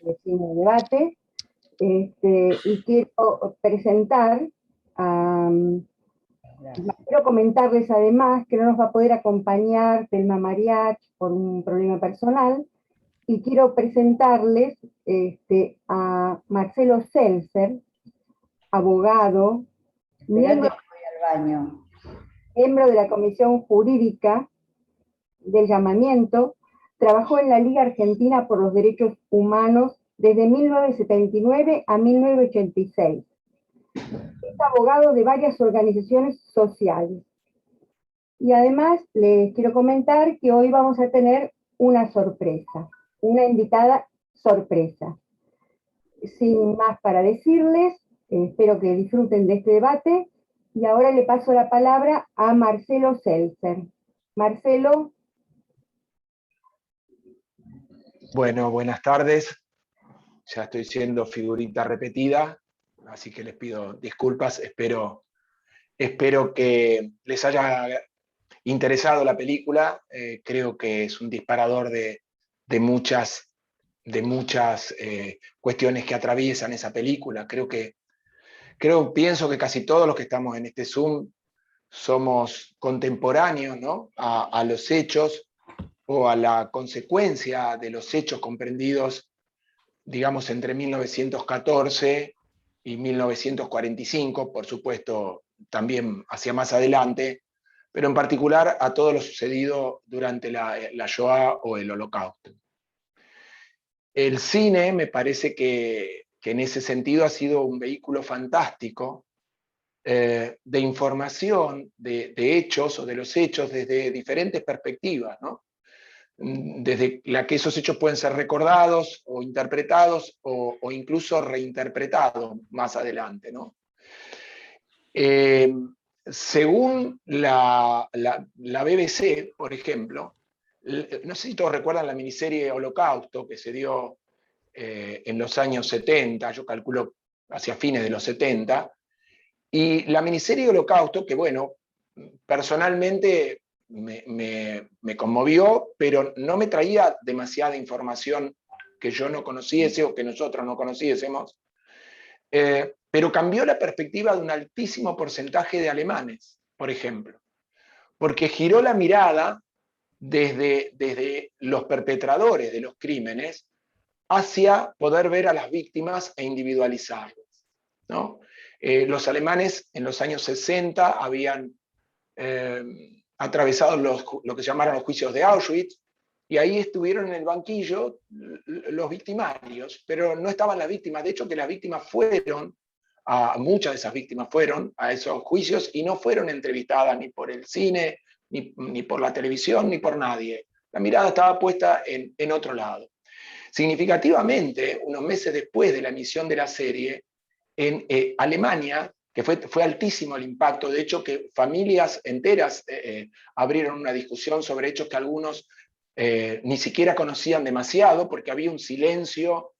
de Cine y Debate, y quiero presentar, quiero comentarles además que no nos va a poder acompañar Telma Mariach por un problema personal, y quiero presentarles a Marcelo Seltzer, abogado, miembro de la Comisión Jurídica del Llamamiento. Trabajó en la Liga Argentina por los Derechos Humanos desde 1979 a 1986. Es abogado de varias organizaciones sociales. Y además les quiero comentar que hoy vamos a tener una sorpresa, una invitada sorpresa. Sin más para decirles, espero que disfruten de este debate, y ahora le paso la palabra a Marcelo Seltzer. Marcelo. Bueno, buenas tardes. Ya estoy siendo figurita repetida, así que les pido disculpas. Espero que les haya interesado la película. Creo que es un disparador de muchas cuestiones que atraviesan esa película. Pienso que casi todos los que estamos en este Zoom somos contemporáneos, ¿no?, a los hechos o a la consecuencia de los hechos comprendidos, digamos, entre 1914 y 1945, por supuesto, también hacia más adelante, pero en particular a todo lo sucedido durante la Shoah o el Holocausto. El cine me parece que en ese sentido ha sido un vehículo fantástico de información, de hechos o de los hechos desde diferentes perspectivas, ¿no? Desde la que esos hechos pueden ser recordados o interpretados o incluso reinterpretados más adelante, ¿no? Según la BBC, por ejemplo, no sé si todos recuerdan la miniserie Holocausto que se dio en los años 70, yo calculo hacia fines de los 70, y la miniserie Holocausto, que bueno, personalmente me conmovió, pero no me traía demasiada información que yo no conociese o que nosotros no conociésemos, pero cambió la perspectiva de un altísimo porcentaje de alemanes, por ejemplo, porque giró la mirada desde los perpetradores de los crímenes hacia poder ver a las víctimas e individualizarlas, ¿no? Los alemanes en los años 60 habían atravesado lo que se llamaron los juicios de Auschwitz, y ahí estuvieron en el banquillo los victimarios, pero no estaban las víctimas. De hecho, que las víctimas muchas de esas víctimas fueron a esos juicios y no fueron entrevistadas ni por el cine, ni por la televisión, ni por nadie. La mirada estaba puesta en otro lado. Significativamente, unos meses después de la emisión de la serie, en Alemania, que fue altísimo el impacto, de hecho que familias enteras abrieron una discusión sobre hechos que algunos ni siquiera conocían demasiado, porque había un silencio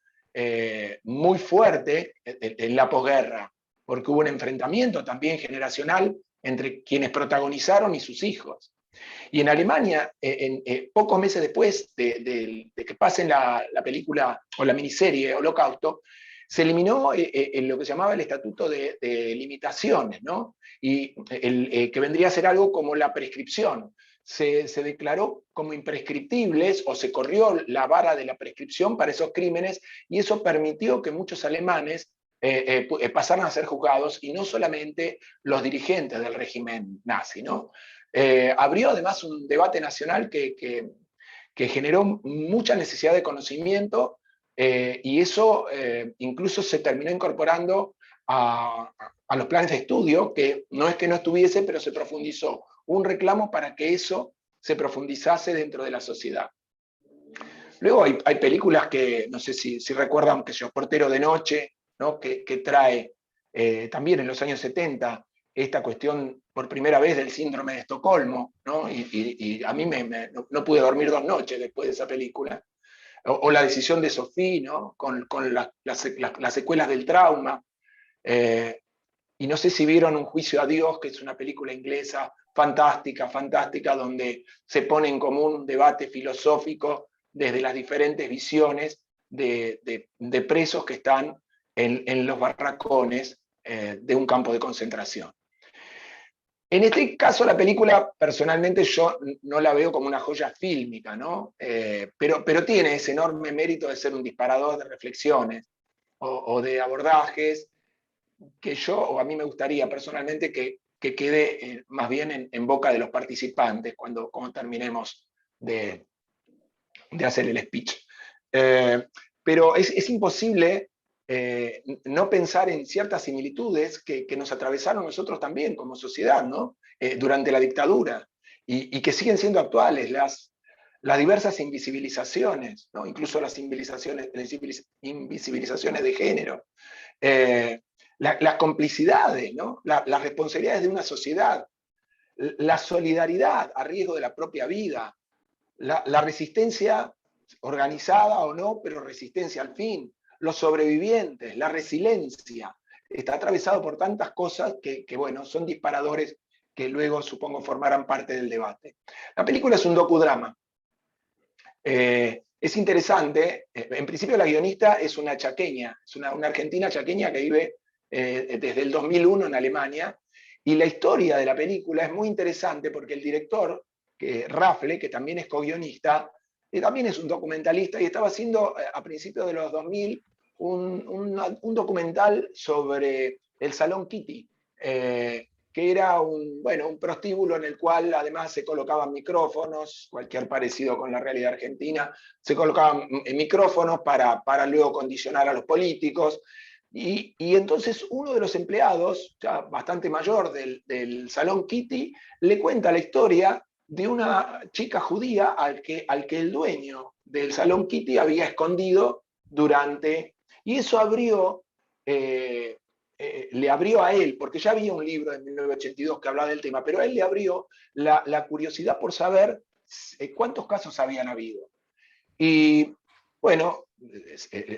muy fuerte en la posguerra, porque hubo un enfrentamiento también generacional entre quienes protagonizaron y sus hijos. Y en Alemania, pocos meses después de que pasen la película o la miniserie Holocausto, se eliminó lo que se llamaba el Estatuto de Limitaciones, ¿no? Y que vendría a ser algo como la prescripción. Se declaró como imprescriptibles, o se corrió la vara de la prescripción para esos crímenes, y eso permitió que muchos alemanes pasaran a ser juzgados, y no solamente los dirigentes del régimen nazi, ¿no? Abrió además un debate nacional que generó mucha necesidad de conocimiento, y eso incluso se terminó incorporando a los planes de estudio, que no es que no estuviese, pero se profundizó. Un reclamo para que eso se profundizase dentro de la sociedad. Luego hay películas que, no sé si recuerdan, que es Portero de Noche, ¿no?, que trae también en los años 70 esta cuestión por primera vez del síndrome de Estocolmo, ¿no? Y a mí no pude dormir 2 noches después de esa película. O La decisión de Sophie, ¿no?, con las secuelas del trauma. Y no sé si vieron Un juicio a Dios, que es una película inglesa fantástica, donde se pone en común un debate filosófico desde las diferentes visiones de presos que están en los barracones de un campo de concentración. En este caso, la película, personalmente, yo no la veo como una joya fílmica, ¿no? Pero tiene ese enorme mérito de ser un disparador de reflexiones o de abordajes que o a mí me gustaría personalmente que quede más bien en boca de los participantes cuando terminemos de hacer el speech. Pero es imposible no pensar en ciertas similitudes que nos atravesaron nosotros también como sociedad, ¿no? Durante la dictadura y que siguen siendo actuales, las diversas invisibilizaciones, ¿no? Incluso las invisibilizaciones de género, las complicidades, ¿no? Las responsabilidades de una sociedad, la solidaridad a riesgo de la propia vida, la resistencia organizada o no, pero resistencia al fin, los sobrevivientes, la resiliencia. Está atravesado por tantas cosas que bueno, son disparadores que luego supongo formarán parte del debate. La película es un docudrama. Es interesante, en principio la guionista es una chaqueña, es una argentina chaqueña que vive desde el 2001 en Alemania, y la historia de la película es muy interesante porque el director, Rafle, que también es co-guionista, también es un documentalista y estaba haciendo a principios de los 2000 un documental sobre el Salón Kitty, que era un prostíbulo en el cual además se colocaban micrófonos, cualquier parecido con la realidad argentina, se colocaban micrófonos para luego condicionar a los políticos. Y entonces uno de los empleados, ya bastante mayor del Salón Kitty, le cuenta la historia de una chica judía al que el dueño del Salón Kitty había escondido durante... Y eso le abrió a él, porque ya había un libro de 1982 que hablaba del tema, pero a él le abrió la curiosidad por saber cuántos casos habían habido. Y bueno,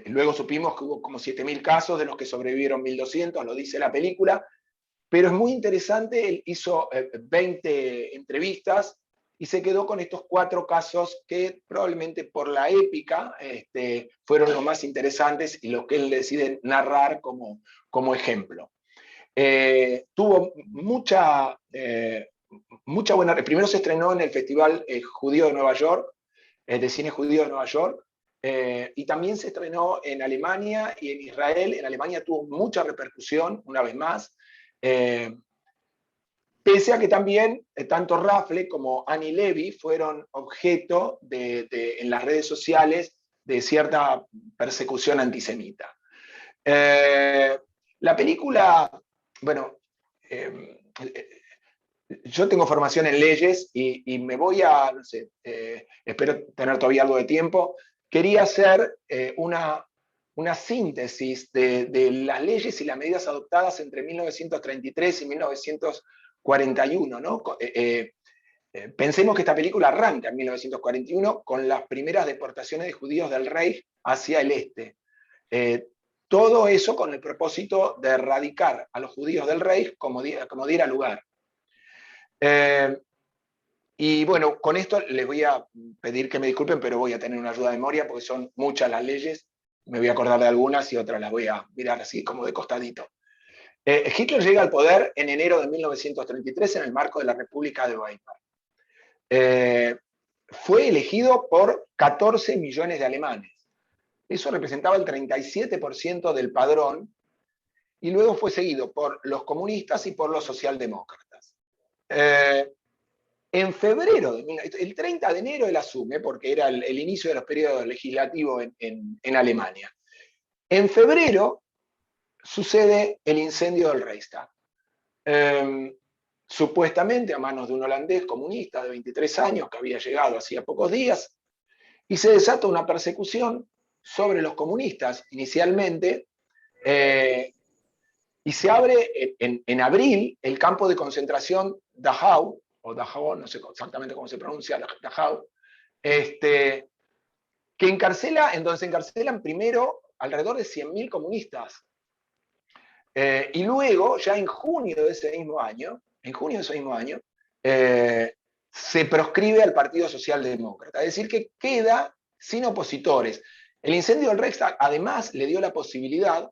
luego supimos que hubo como 7.000 casos, de los que sobrevivieron 1.200, lo dice la película, pero es muy interesante, él hizo 20 entrevistas y se quedó con estos 4 casos que probablemente por la épica fueron los más interesantes y los que él decide narrar como ejemplo. Tuvo mucha buena... Primero se estrenó en el Festival Judío de Nueva York, de Cine Judío de Nueva York, y también se estrenó en Alemania y en Israel. En Alemania tuvo mucha repercusión, una vez más, pese a que también tanto Rafle como Annie Levy fueron objeto en las redes sociales de cierta persecución antisemita. La película, bueno, yo tengo formación en leyes y me voy a, no sé, espero tener todavía algo de tiempo, quería hacer una síntesis de las leyes y las medidas adoptadas entre 1933 y 1941, ¿no? Pensemos que esta película arranca en 1941 con las primeras deportaciones de judíos del Reich hacia el este. Todo eso con el propósito de erradicar a los judíos del Reich como diera lugar. Y bueno, con esto les voy a pedir que me disculpen, pero voy a tener una ayuda de memoria porque son muchas las leyes. Me voy a acordar de algunas y otras las voy a mirar así como de costadito. Hitler llega al poder en enero de 1933 en el marco de la República de Weimar. Fue elegido por 14 millones de alemanes. Eso representaba el 37% del padrón y luego fue seguido por los comunistas y por los socialdemócratas. En febrero, el 30 de enero él asume, porque era el inicio de los periodos legislativos en Alemania. En febrero sucede el incendio del Reichstag. Supuestamente a manos de un holandés comunista de 23 años que había llegado hacía pocos días, y se desata una persecución sobre los comunistas inicialmente, y se abre en abril el campo de concentración Dachau, o Dachau, no sé exactamente cómo se pronuncia, Dachau, en donde se encarcelan primero alrededor de 100.000 comunistas. Y luego, ya en junio de ese mismo año, se proscribe al Partido Socialdemócrata, es decir, que queda sin opositores. El incendio del Reichstag además le dio la posibilidad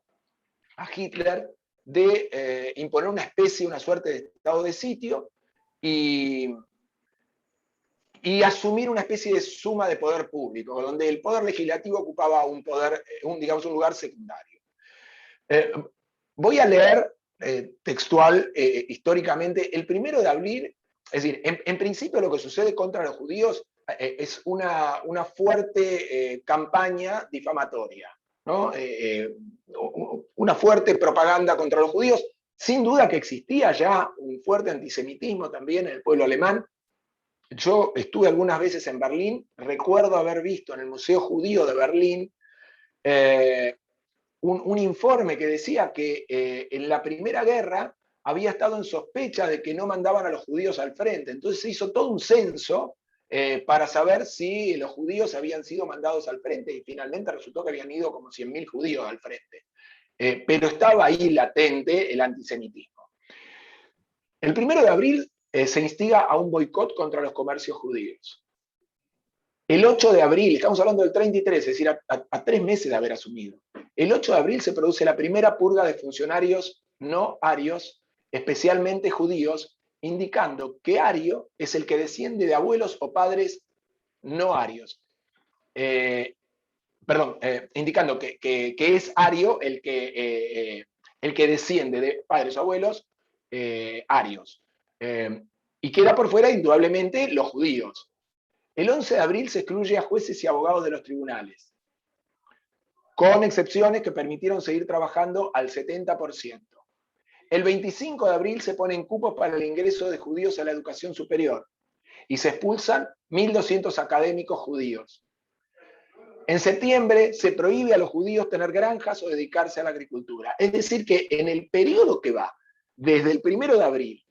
a Hitler de imponer una suerte de estado de sitio y asumir una especie de suma de poder público, donde el poder legislativo ocupaba digamos, un lugar secundario. Voy a leer textual, históricamente, el 1 de abril, es decir, en principio lo que sucede contra los judíos es una fuerte campaña difamatoria, ¿no? Una fuerte propaganda contra los judíos. Sin duda que existía ya un fuerte antisemitismo también en el pueblo alemán. Yo estuve algunas veces en Berlín, recuerdo haber visto en el Museo Judío de Berlín un informe que decía que en la Primera Guerra había estado en sospecha de que no mandaban a los judíos al frente. Entonces se hizo todo un censo para saber si los judíos habían sido mandados al frente, y finalmente resultó que habían ido como 100.000 judíos al frente. Pero estaba ahí latente el antisemitismo. El 1 de abril se instiga a un boicot contra los comercios judíos. El 8 de abril, estamos hablando del 33, es decir, a 3 meses de haber asumido. El 8 de abril se produce la primera purga de funcionarios no arios, especialmente judíos, indicando que ario es el que desciende de abuelos o padres no arios. Indicando que es ario el que desciende de padres o abuelos arios. Y queda por fuera, indudablemente, los judíos. El 11 de abril se excluye a jueces y abogados de los tribunales, con excepciones que permitieron seguir trabajando al 70%. El 25 de abril se ponen cupos para el ingreso de judíos a la educación superior y se expulsan 1.200 académicos judíos. En septiembre se prohíbe a los judíos tener granjas o dedicarse a la agricultura. Es decir, que en el periodo que va desde el 1 de abril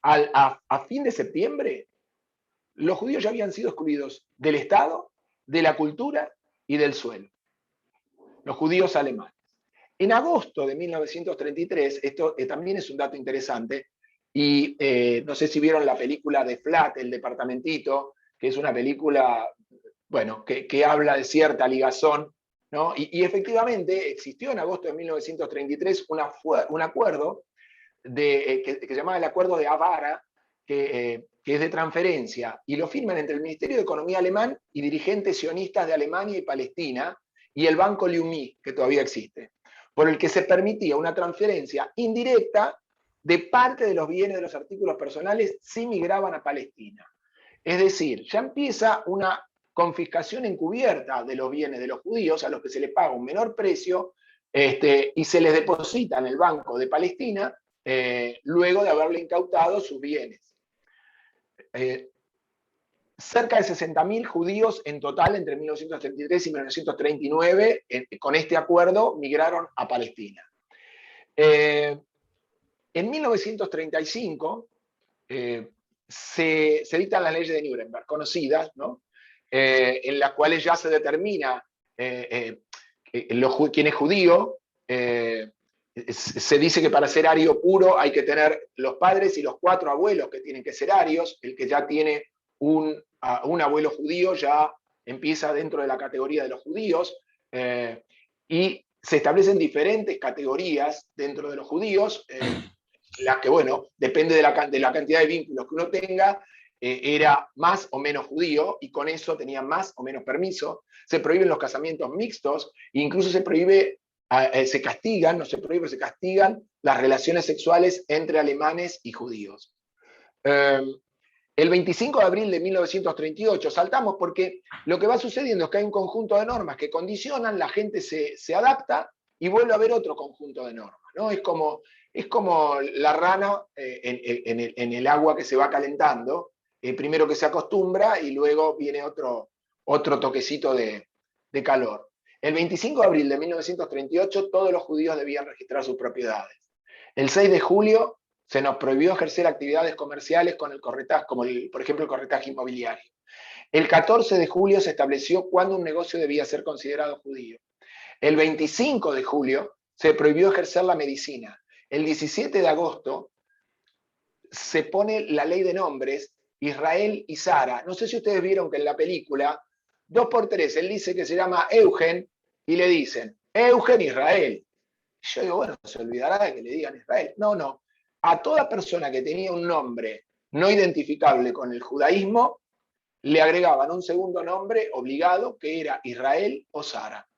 a fin de septiembre, los judíos ya habían sido excluidos del Estado, de la cultura y del suelo. Los judíos alemanes. En agosto de 1933, esto también es un dato interesante, y no sé si vieron la película de Flat, El Departamentito, que es una película, bueno, que habla de cierta ligazón, ¿no? Y efectivamente existió en agosto de 1933 un acuerdo que se llamaba el Acuerdo de Avara, que es de transferencia, y lo firman entre el Ministerio de Economía alemán y dirigentes sionistas de Alemania y Palestina, y el Banco Leumi, que todavía existe, por el que se permitía una transferencia indirecta de parte de los bienes de los artículos personales si migraban a Palestina. Es decir, ya empieza una confiscación encubierta de los bienes de los judíos, a los que se les paga un menor precio, y se les deposita en el Banco de Palestina luego de haberle incautado sus bienes. Cerca de 60.000 judíos en total entre 1933 y 1939, con este acuerdo, migraron a Palestina. En 1935 se dictan las leyes de Nuremberg, conocidas, ¿no? En las cuales ya se determina quién es judío. Se dice que para ser ario puro hay que tener los padres y los 4 abuelos que tienen que ser arios. El que ya tiene un abuelo judío ya empieza dentro de la categoría de los judíos, y se establecen diferentes categorías dentro de los judíos, las que, bueno, depende de la cantidad de vínculos que uno tenga, era más o menos judío, y con eso tenía más o menos permiso. Se prohíben los casamientos mixtos, e incluso se prohíbe, se castigan, no se prohíbe, se castigan las relaciones sexuales entre alemanes y judíos. El 25 de abril de 1938, saltamos porque lo que va sucediendo es que hay un conjunto de normas que condicionan, la gente se adapta y vuelve a haber otro conjunto de normas, ¿no? Es como la rana en el agua que se va calentando, primero que se acostumbra y luego viene otro toquecito de calor. El 25 de abril de 1938 todos los judíos debían registrar sus propiedades. El 6 de julio se nos prohibió ejercer actividades comerciales con el corretaje, como por ejemplo el corretaje inmobiliario. El 14 de julio se estableció cuándo un negocio debía ser considerado judío. El 25 de julio se prohibió ejercer la medicina. El 17 de agosto se pone la ley de nombres, Israel y Sara. No sé si ustedes vieron que en la película, 2x3, él dice que se llama Eugen y le dicen, Eugen Israel. Y yo digo, bueno, se olvidará de que le digan Israel. No, no. A toda persona que tenía un nombre no identificable con el judaísmo, le agregaban un segundo nombre obligado que era Israel o Sara.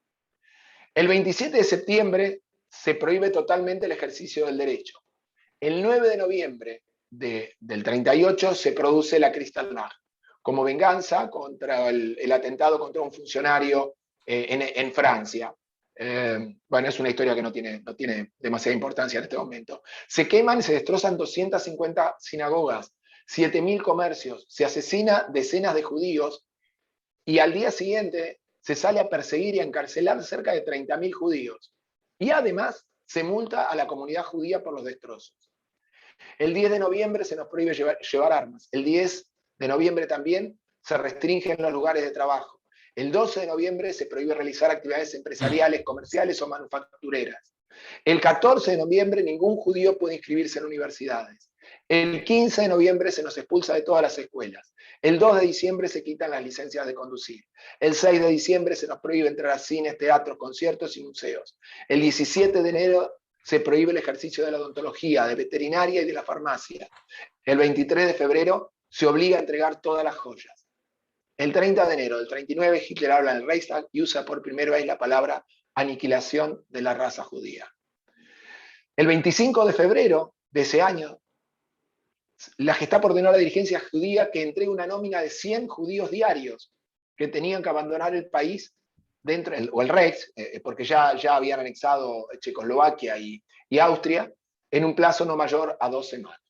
El 27 de septiembre se prohíbe totalmente el ejercicio del derecho. El 9 de noviembre del 38 se produce la Kristallnacht, como venganza contra el atentado contra un funcionario en Francia. Bueno, es una historia que no tiene demasiada importancia en este momento. Se queman y se destrozan 250 sinagogas, 7.000 comercios, se asesina decenas de judíos y al día siguiente se sale a perseguir y a encarcelar cerca de 30.000 judíos. Y además se multa a la comunidad judía por los destrozos. El 10 de noviembre se nos prohíbe llevar armas. El 10 de noviembre también se restringen los lugares de trabajo. El 12 de noviembre se prohíbe realizar actividades empresariales, comerciales o manufactureras. El 14 de noviembre ningún judío puede inscribirse en universidades. El 15 de noviembre se nos expulsa de todas las escuelas. El 2 de diciembre se quitan las licencias de conducir. El 6 de diciembre se nos prohíbe entrar a cines, teatros, conciertos y museos. El 17 de enero se prohíbe el ejercicio de la odontología, de veterinaria y de la farmacia. El 23 de febrero se obliga a entregar todas las joyas. El 30 de enero del 39 Hitler habla en el Reichstag y usa por primera vez la palabra aniquilación de la raza judía. El 25 de febrero de ese año, la Gestapo ordenó a la dirigencia judía que entregue una nómina de 100 judíos diarios que tenían que abandonar el país dentro, o el Reich, porque ya habían anexado Checoslovaquia y Austria, en un plazo no mayor a 2 semanas.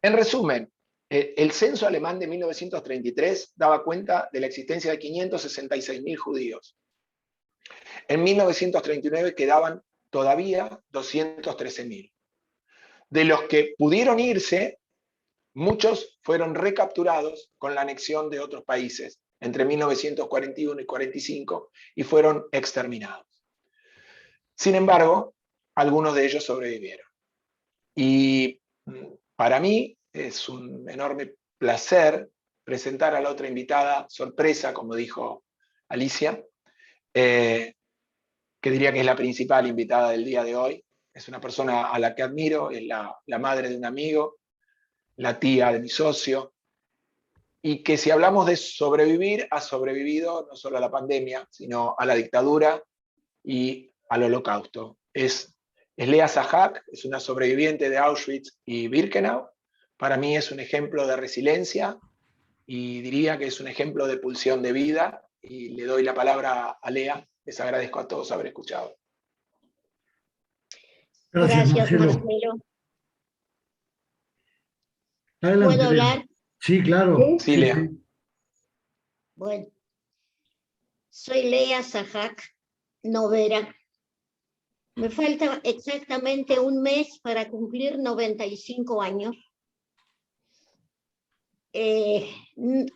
En resumen, el censo alemán de 1933 daba cuenta de la existencia de 566.000 judíos. En 1939 quedaban todavía 213.000. De los que pudieron irse, muchos fueron recapturados con la anexión de otros países entre 1941 y 45 y fueron exterminados. Sin embargo, algunos de ellos sobrevivieron. Y para mí es un enorme placer presentar a la otra invitada sorpresa, como dijo Alicia, que diría que es la principal invitada del día de hoy. Es una persona a la que admiro, es la madre de un amigo, la tía de mi socio, y que si hablamos de sobrevivir, ha sobrevivido no solo a la pandemia, sino a la dictadura y al holocausto. Es Lea Sahak, es una sobreviviente de Auschwitz y Birkenau. Para mí es un ejemplo de resiliencia y diría que es un ejemplo de pulsión de vida. Y le doy la palabra a Lea. Les agradezco a todos haber escuchado. Gracias, Marcelo. Adelante, ¿Puedo Lea. hablar? Sí, claro. Sí, Lea. Sí. Bueno, soy Lea Sahak Novera. Me falta exactamente un mes para cumplir 95 años.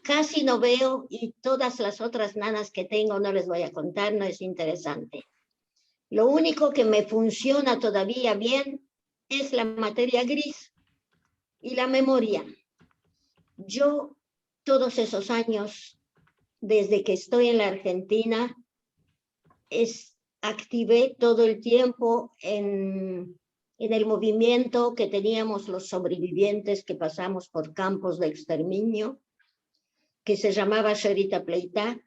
Casi no veo y todas las otras nanas que tengo no les voy a contar, no es interesante. Lo único que me funciona todavía bien es la materia gris y la memoria. Yo todos esos años, desde que estoy en la Argentina, activé todo el tiempo en el movimiento que teníamos los sobrevivientes que pasamos por campos de exterminio, que se llamaba Sherita Pleitá.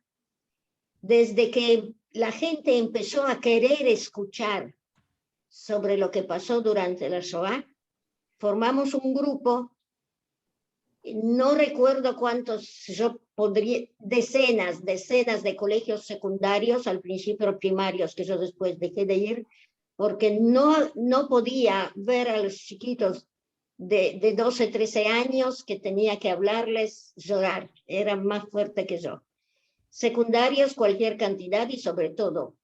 Desde que la gente empezó a querer escuchar sobre lo que pasó durante la Shoah, formamos un grupo, no recuerdo cuántos, yo podría, decenas de colegios secundarios, al principio primarios, que yo después dejé de ir, porque no podía ver a los chiquitos de 12, 13 años que tenía que hablarles, llorar, eran más fuertes que yo. Secundarios, cualquier cantidad, y sobre todo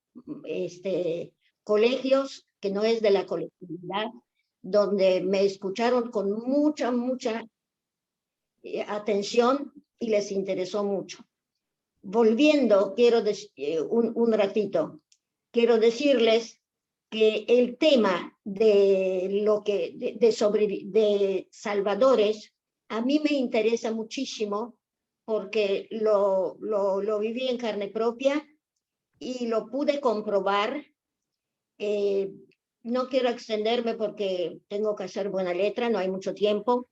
colegios que no es de la colectividad, donde me escucharon con mucha atención y les interesó mucho. Volviendo, quiero un ratito, quiero decirles que el tema de salvadores a mí me interesa muchísimo porque lo viví en carne propia y lo pude comprobar. No quiero extenderme porque tengo que hacer buena letra, no hay mucho tiempo.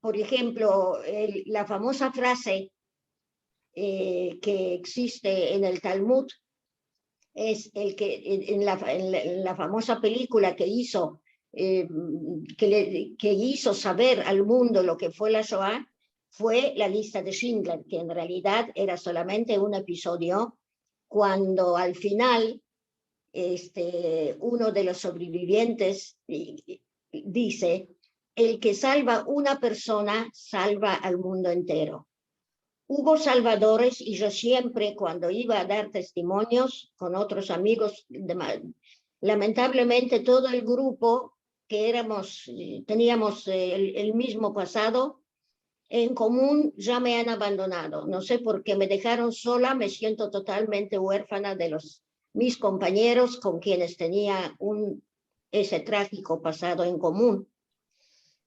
Por ejemplo, la famosa frase que existe en el Talmud es el que en la famosa película que hizo, que hizo saber al mundo lo que fue la Shoah, fue la lista de Schindler, que en realidad era solamente un episodio, cuando al final uno de los sobrevivientes dice: el que salva una persona salva al mundo entero. Hubo salvadores, y yo siempre, cuando iba a dar testimonios con otros amigos, lamentablemente todo el grupo que teníamos el mismo pasado en común, ya me han abandonado. No sé por qué me dejaron sola, me siento totalmente huérfana de mis compañeros con quienes tenía ese trágico pasado en común.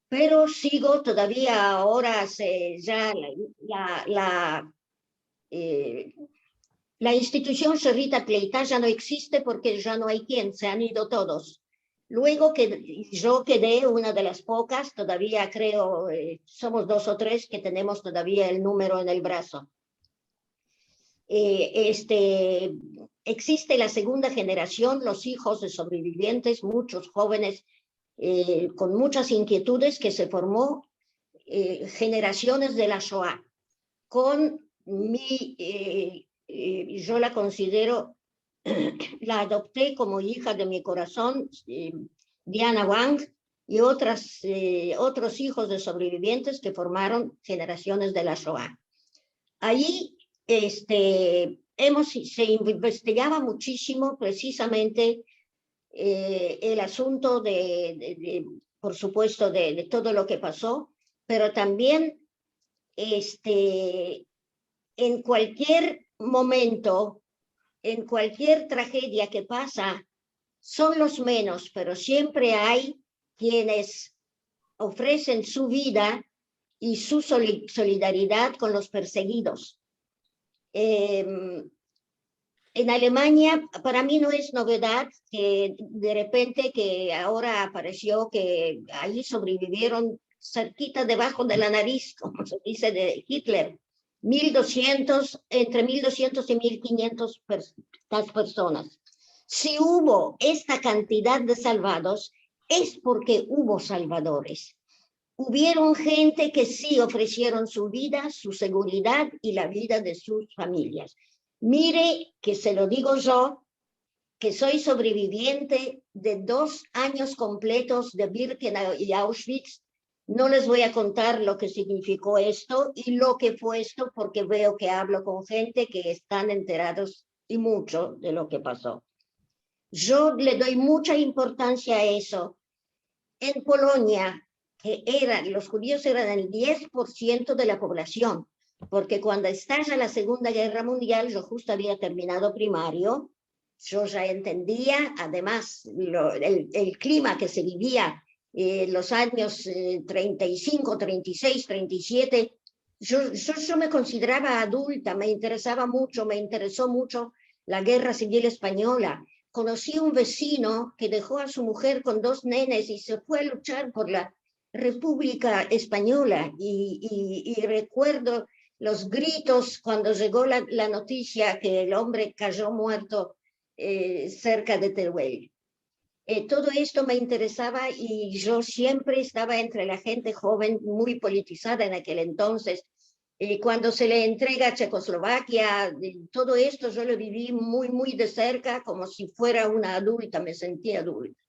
Pero sigo todavía ahora, ya la institución Sherita Kleita ya no existe porque ya no hay quien, se han ido todos. Luego que yo quedé una de las pocas, todavía creo, somos 2 o 3 que tenemos todavía el número en el brazo. Existe la segunda generación, los hijos de sobrevivientes, muchos jóvenes con muchas inquietudes, que se formó generaciones de la Shoah. Yo la considero, la adopté como hija de mi corazón, Diana Wang, y otros hijos de sobrevivientes que formaron generaciones de la Shoah. Ahí se investigaba muchísimo precisamente el asunto por supuesto, de todo lo que pasó, pero también en cualquier momento, en cualquier tragedia que pasa, son los menos, pero siempre hay quienes ofrecen su vida y su solidaridad con los perseguidos. En Alemania, para mí no es novedad que de repente que ahora apareció que ahí sobrevivieron cerquita debajo de la nariz, como se dice, de Hitler, entre 1.200 y 1.500 personas. Si hubo esta cantidad de salvados, es porque hubo salvadores. Hubieron gente que sí ofrecieron su vida, su seguridad y la vida de sus familias. Mire que se lo digo yo, que soy sobreviviente de 2 años completos de Birkenau y Auschwitz. No les voy a contar lo que significó esto y lo que fue esto, porque veo que hablo con gente que están enterados y mucho de lo que pasó. Yo le doy mucha importancia a eso. En Polonia, los judíos eran el 10% de la población, porque cuando estalla la Segunda Guerra Mundial, yo justo había terminado primario, yo ya entendía, además, el clima que se vivía los años 35, 36, 37, yo me consideraba adulta, me interesó mucho la Guerra Civil Española. Conocí a un vecino que dejó a su mujer con 2 nenes y se fue a luchar por la República Española, y recuerdo los gritos cuando llegó la noticia que el hombre cayó muerto cerca de Teruel. Todo esto me interesaba y yo siempre estaba entre la gente joven, muy politizada en aquel entonces. Cuando se le entrega a Checoslovaquia, todo esto yo lo viví muy, muy de cerca, como si fuera una adulta, me sentí adulta.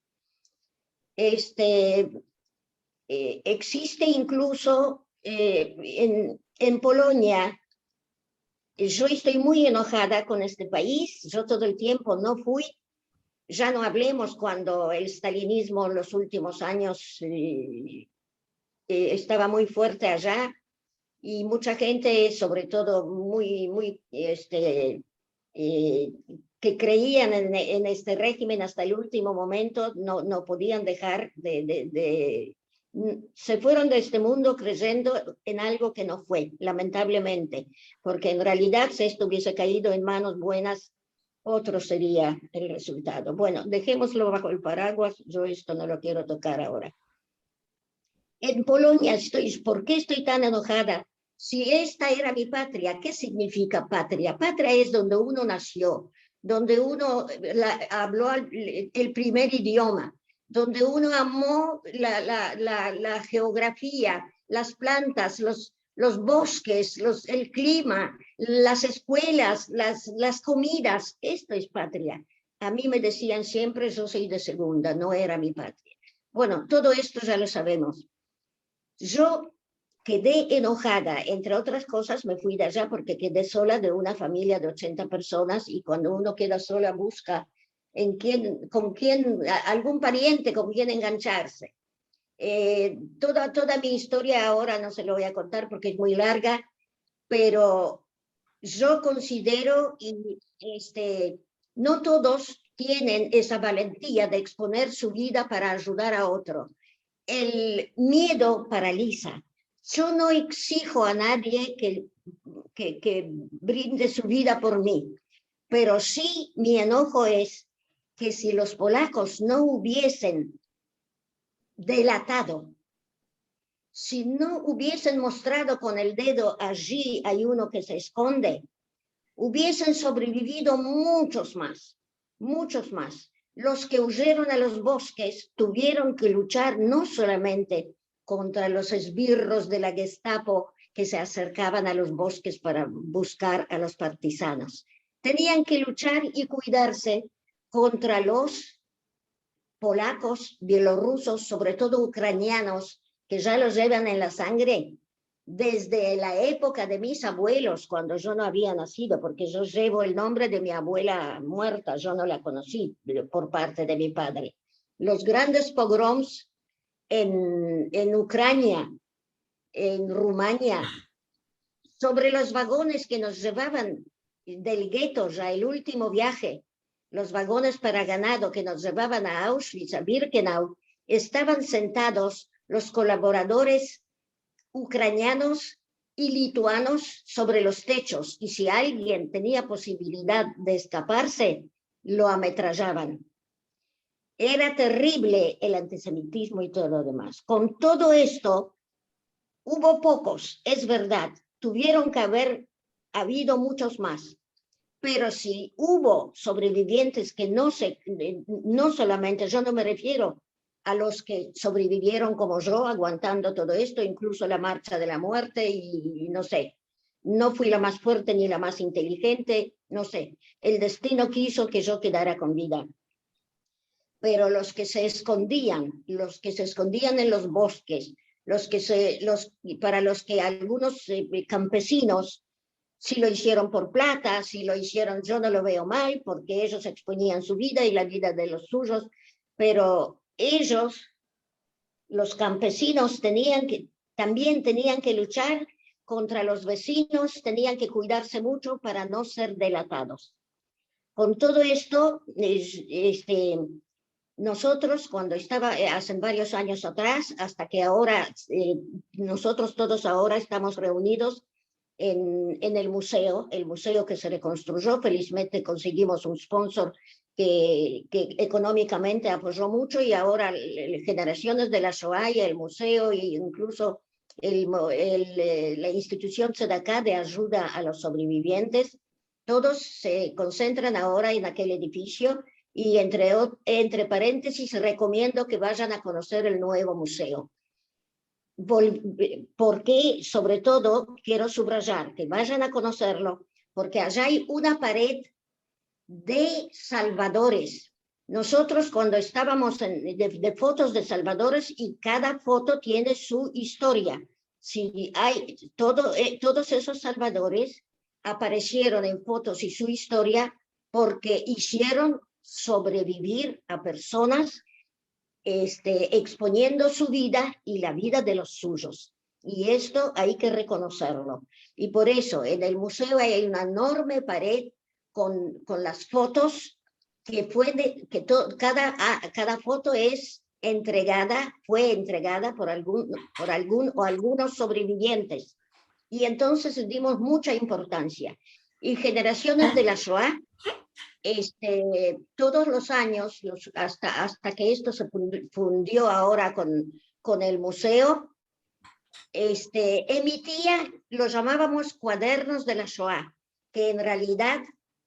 Existe incluso en Polonia, yo estoy muy enojada con este país, yo todo el tiempo no fui, ya no hablemos cuando el stalinismo en los últimos años estaba muy fuerte allá, y mucha gente, sobre todo que creían en este régimen hasta el último momento, no podían dejar se fueron de este mundo creyendo en algo que no fue, lamentablemente, porque en realidad si esto hubiese caído en manos buenas, otro sería el resultado. Bueno, dejémoslo bajo el paraguas, yo esto no lo quiero tocar ahora. En Polonia ¿por qué estoy tan enojada? Si esta era mi patria, ¿qué significa patria? Patria es donde uno nació, donde uno habló el primer idioma, donde uno amó la geografía, las plantas, los bosques, el clima, las escuelas, las comidas. Esto es patria. A mí me decían siempre, yo soy de segunda, no era mi patria. Bueno, todo esto ya lo sabemos. Yo quedé enojada, entre otras cosas me fui de allá porque quedé sola de una familia de 80 personas y cuando uno queda sola busca algún pariente con quien engancharse. Toda mi historia ahora no se lo voy a contar porque es muy larga, pero yo considero, no todos tienen esa valentía de exponer su vida para ayudar a otro. El miedo paraliza. Yo no exijo a nadie que brinde su vida por mí, pero sí mi enojo es que si los polacos no hubiesen delatado, si no hubiesen mostrado con el dedo allí hay uno que se esconde, hubiesen sobrevivido muchos más. Los que huyeron a los bosques tuvieron que luchar no solamente contra los esbirros de la Gestapo que se acercaban a los bosques para buscar a los partisanos. Tenían que luchar y cuidarse contra los polacos, bielorrusos, sobre todo ucranianos, que ya los llevan en la sangre desde la época de mis abuelos, cuando yo no había nacido, porque yo llevo el nombre de mi abuela muerta, yo no la conocí por parte de mi padre. Los grandes pogroms en Ucrania, en Rumania, sobre los vagones que nos llevaban del gueto, ya el último viaje, los vagones para ganado que nos llevaban a Auschwitz, a Birkenau, estaban sentados los colaboradores ucranianos y lituanos sobre los techos, y si alguien tenía posibilidad de escaparse, lo ametrallaban. Era terrible el antisemitismo y todo lo demás. Con todo esto, hubo pocos, es verdad, tuvieron que haber habido muchos más, pero si hubo sobrevivientes que no solamente, yo no me refiero a los que sobrevivieron como yo, aguantando todo esto, incluso la marcha de la muerte, y no sé, no fui la más fuerte ni la más inteligente, no sé, el destino quiso que yo quedara con vida. Pero los que se escondían en los bosques, para los que algunos campesinos, si lo hicieron por plata, si lo hicieron, yo no lo veo mal, porque ellos exponían su vida y la vida de los suyos, pero ellos, los campesinos, también tenían que luchar contra los vecinos, tenían que cuidarse mucho para no ser delatados. Con todo esto, nosotros cuando hace varios años atrás, hasta que ahora, nosotros todos ahora estamos reunidos en el museo que se reconstruyó. Felizmente conseguimos un sponsor que económicamente apoyó mucho, y ahora generaciones de la Shoah y el museo e incluso la institución Tzedakah de ayuda a los sobrevivientes, todos se concentran ahora en aquel edificio, y entre paréntesis recomiendo que vayan a conocer el nuevo museo. Porque sobre todo quiero subrayar que vayan a conocerlo, porque allá hay una pared de salvadores. Nosotros cuando estábamos de fotos de salvadores, y cada foto tiene su historia. Si hay todos esos salvadores aparecieron en fotos y su historia porque hicieron sobrevivir a personas exponiendo su vida y la vida de los suyos. Y esto hay que reconocerlo. Y por eso en el museo hay una enorme pared con las fotos cada foto fue entregada por algunos sobrevivientes. Y entonces dimos mucha importancia. Y generaciones de la Shoah todos los años, hasta que esto se fundió ahora con el museo, emitía, lo llamábamos Cuadernos de la Shoah, que en realidad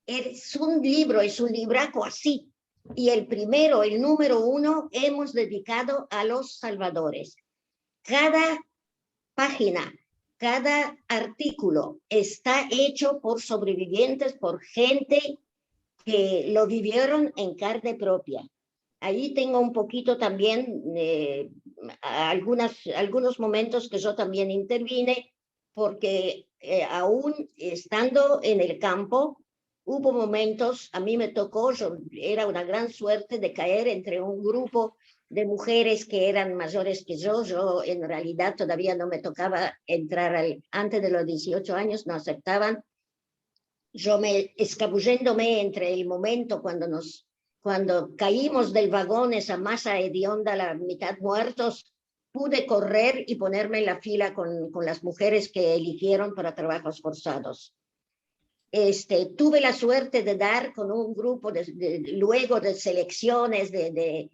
es un libro, es un libraco así, y el primero, el número 1, hemos dedicado a los salvadores. Cada página, cada artículo está hecho por sobrevivientes, por gente que lo vivieron en carne propia. Ahí tengo un poquito también algunos momentos que yo también intervine, porque aún estando en el campo, hubo momentos, a mí me tocó, era una gran suerte de caer entre un grupo de mujeres que eran mayores que yo en realidad todavía no me tocaba entrar, antes de los 18 años no aceptaban. Yo escabulléndome entre el momento cuando caímos del vagón, esa masa hedionda, la mitad muertos, pude correr y ponerme en la fila con las mujeres que eligieron para trabajos forzados. Tuve la suerte de dar con un grupo, luego de selecciones, de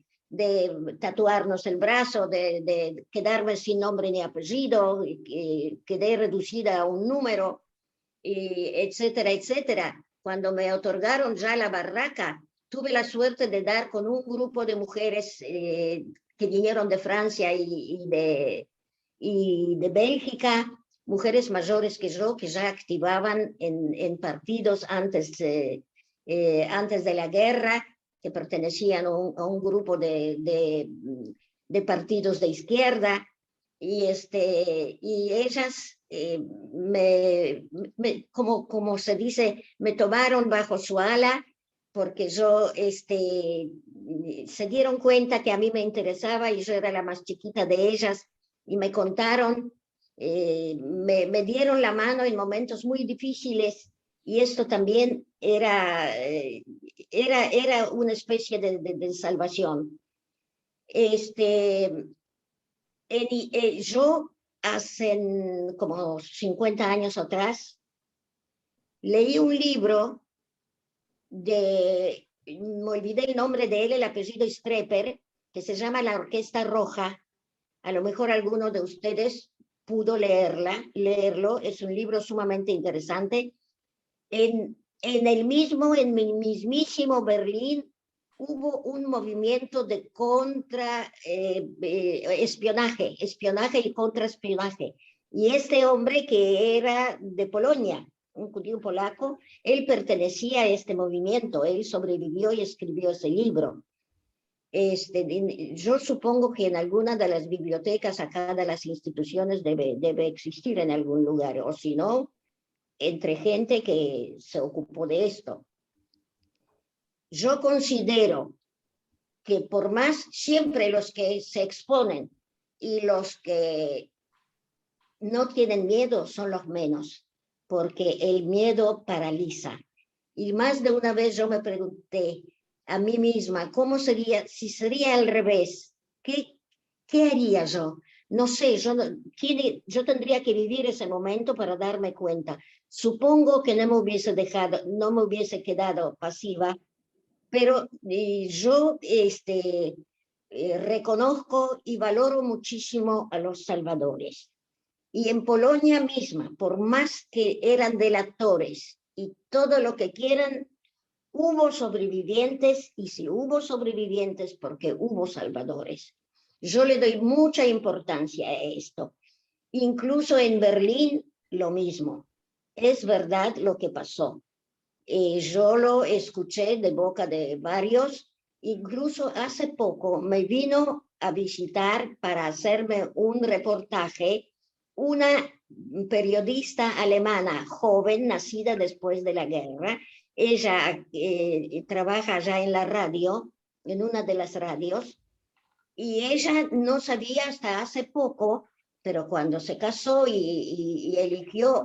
tatuarnos el brazo, de quedarme sin nombre ni apellido, quedé reducida a un número, etcétera, etcétera. Cuando me otorgaron ya la barraca, tuve la suerte de dar con un grupo de mujeres que vinieron de Francia y de Bélgica, mujeres mayores que yo, que ya activaban en partidos antes de la guerra, que pertenecían a un grupo de partidos de izquierda, y ellas como se dice, me tomaron bajo su ala, porque yo se dieron cuenta que a mí me interesaba y yo era la más chiquita de ellas, y me contaron, me dieron la mano en momentos muy difíciles, y esto también era una especie de salvación. Yo hace como 50 años atrás leí un libro me olvidé el nombre de él, el apellido Streper, que se llama La Orquesta Roja. A lo mejor alguno de ustedes pudo leerlo, es un libro sumamente interesante. En el mismísimo Berlín hubo un movimiento de espionaje y contraespionaje. Y este hombre, que era de Polonia, un judío polaco, él pertenecía a este movimiento, él sobrevivió y escribió ese libro. Yo supongo que en alguna de las bibliotecas acá de las instituciones debe existir en algún lugar, o si no, entre gente que se ocupó de esto. Yo considero que por más, siempre los que se exponen y los que no tienen miedo son los menos, porque el miedo paraliza. Y más de una vez yo me pregunté a mí misma, ¿cómo sería, si sería al revés? ¿Qué haría yo? No sé, yo tendría que vivir ese momento para darme cuenta. Supongo que no me hubiese quedado pasiva, pero yo reconozco y valoro muchísimo a los salvadores. Y en Polonia misma, por más que eran delatores y todo lo que quieran, hubo sobrevivientes, y si hubo sobrevivientes, porque hubo salvadores. Yo le doy mucha importancia a esto. Incluso en Berlín, lo mismo. Es verdad lo que pasó. Yo lo escuché de boca de varios, incluso hace poco me vino a visitar para hacerme un reportaje una periodista alemana joven, nacida después de la guerra. Ella trabaja ya en la radio, en una de las radios, y ella no sabía hasta hace poco, pero cuando se casó y eligió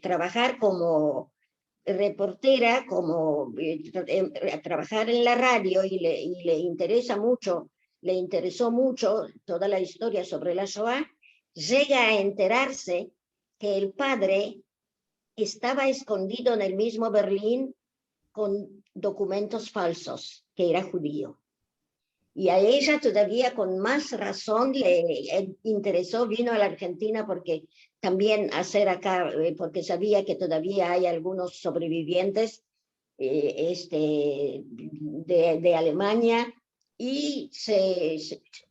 trabajar como reportera, trabajar en la radio, y le interesó mucho toda la historia sobre la Shoah, llega a enterarse que el padre estaba escondido en el mismo Berlín con documentos falsos, que era judío. Y a ella todavía con más razón le interesó, vino a la Argentina porque también hacer acá, porque sabía que todavía hay algunos sobrevivientes de Alemania, y se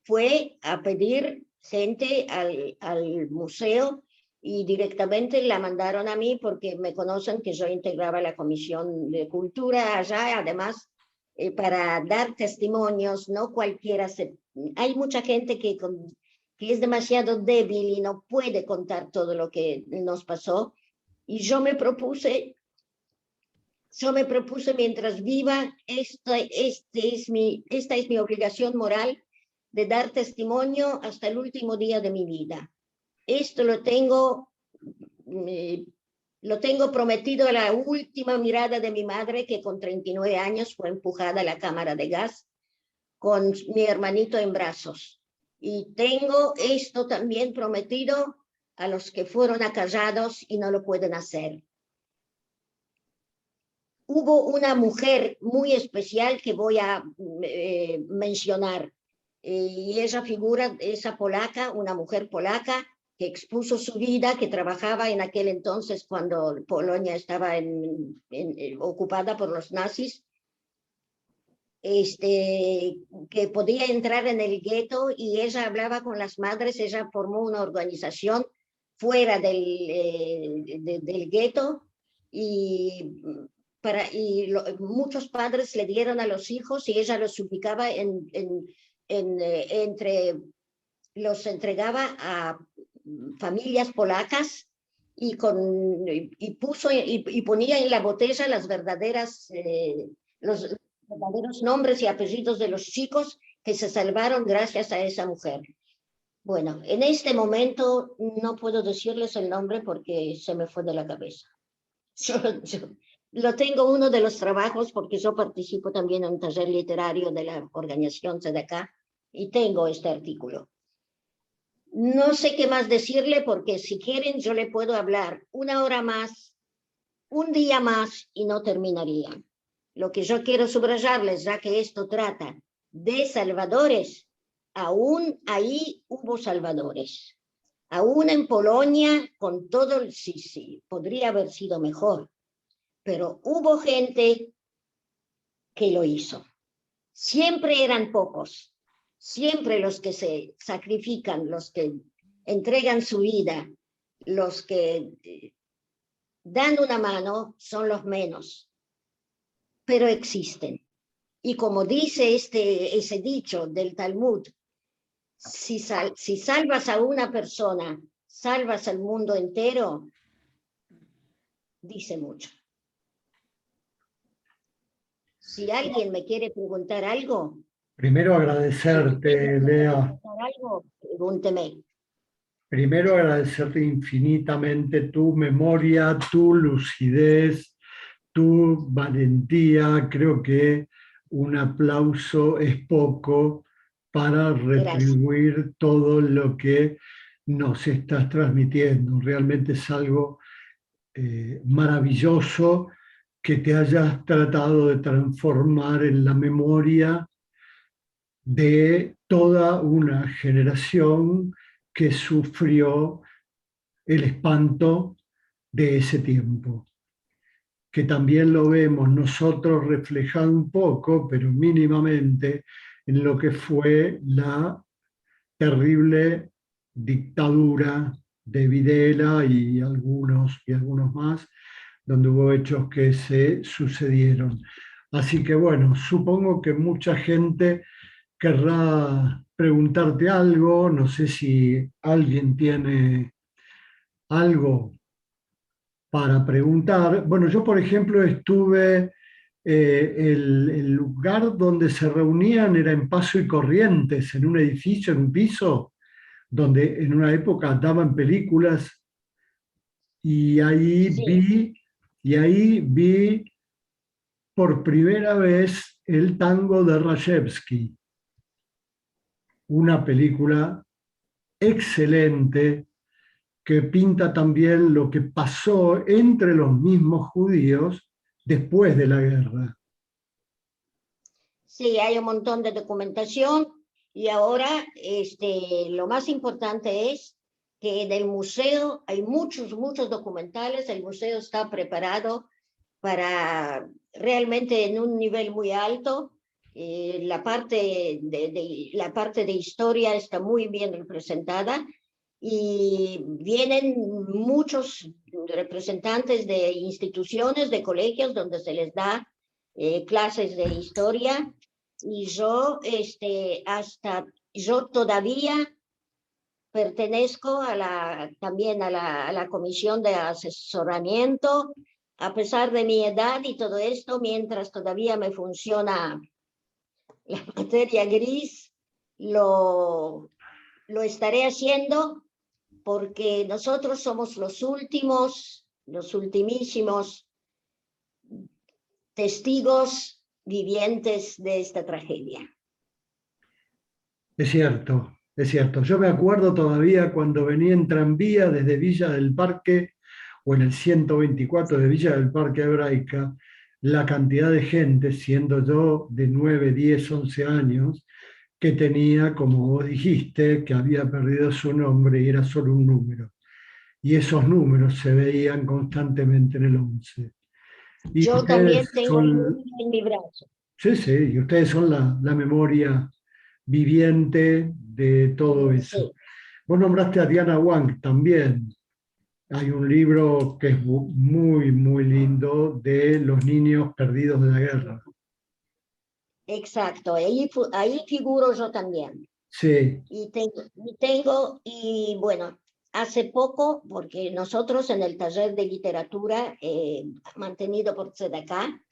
fue a pedir gente al museo, y directamente la mandaron a mí porque me conocen que yo integraba la Comisión de Cultura allá, además para dar testimonios. No cualquiera hay mucha gente que es demasiado débil y no puede contar todo lo que nos pasó, y yo me propuse mientras viva, esta es mi obligación moral de dar testimonio hasta el último día de mi vida. Esto lo tengo prometido a la última mirada de mi madre, que con 39 años fue empujada a la cámara de gas con mi hermanito en brazos. Y tengo esto también prometido a los que fueron acallados y no lo pueden hacer. Hubo una mujer muy especial que voy a mencionar, y esa figura, esa polaca, una mujer polaca que expuso su vida, que trabajaba en aquel entonces cuando Polonia estaba ocupada por los nazis, que podía entrar en el gueto, y ella hablaba con las madres. Ella formó una organización fuera del gueto, y muchos padres le dieron a los hijos, y ella los ubicaba los entregaba a familias polacas, y ponía en la botella los verdaderos nombres y apellidos de los chicos que se salvaron gracias a esa mujer. Bueno, en este momento no puedo decirles el nombre porque se me fue de la cabeza. Yo lo tengo, uno de los trabajos, porque yo participo también en un taller literario de la organización Tzedakah, y tengo este artículo. No sé qué más decirle, porque si quieren yo le puedo hablar 1 hora más, un día más, y no terminaría. Lo que yo quiero subrayarles, ya que esto trata de salvadores, aún ahí hubo salvadores. Aún en Polonia, con todo, sí, podría haber sido mejor, pero hubo gente que lo hizo. Siempre eran pocos, siempre los que se sacrifican, los que entregan su vida, los que dan una mano, son los menos, pero existen. Y como dice ese dicho del Talmud, si salvas a una persona, salvas al mundo entero, dice mucho. Si alguien me quiere preguntar algo. Primero agradecerte, Lea. Pregúnteme. Primero agradecerte infinitamente tu memoria, tu lucidez, tu valentía. Creo que un aplauso es poco para retribuir Gracias. Todo lo que nos estás transmitiendo. Realmente es algo maravilloso que te hayas tratado de transformar en la memoria de toda una generación que sufrió el espanto de ese tiempo, que también lo vemos nosotros reflejado un poco, pero mínimamente, en lo que fue la terrible dictadura de Videla y algunos más, donde hubo hechos que se sucedieron. Así que bueno, supongo que mucha gente querrá preguntarte algo. No sé si alguien tiene algo para preguntar. Bueno, yo por ejemplo estuve, el lugar donde se reunían era en Paso y Corrientes, en un edificio, en un piso, donde en una época daban películas, y ahí sí. vi por primera vez el tango de Rajewski, una película excelente que pinta también lo que pasó entre los mismos judíos después de la guerra. Sí, hay un montón de documentación y ahora lo más importante es que en el museo hay muchos documentales, el museo está preparado para realmente en un nivel muy alto. La parte de historia está muy bien representada y vienen muchos representantes de instituciones, de colegios donde se les da clases de historia y yo todavía pertenezco también a la comisión de asesoramiento, a pesar de mi edad y todo esto, mientras todavía me funciona la materia gris, lo estaré haciendo porque nosotros somos los ultimísimos testigos vivientes de esta tragedia. Es cierto, es cierto. Yo me acuerdo todavía cuando venía en tranvía desde Villa del Parque o en el 124 de Villa del Parque Hebraica, la cantidad de gente, siendo yo de 9, 10, 11 años, que tenía, como vos dijiste, que había perdido su nombre y era solo un número. Y esos números se veían constantemente en el 11. Y yo también tengo un son, número en mi brazo. sí, sí, y ustedes son la memoria viviente de todo eso. Sí. Vos nombraste a Diana Wang también. Hay un libro que es muy, muy lindo de los niños perdidos de la guerra. Exacto, ahí figuro yo también. Sí, Y bueno, hace poco, porque nosotros en el taller de literatura mantenido por Tzedakah,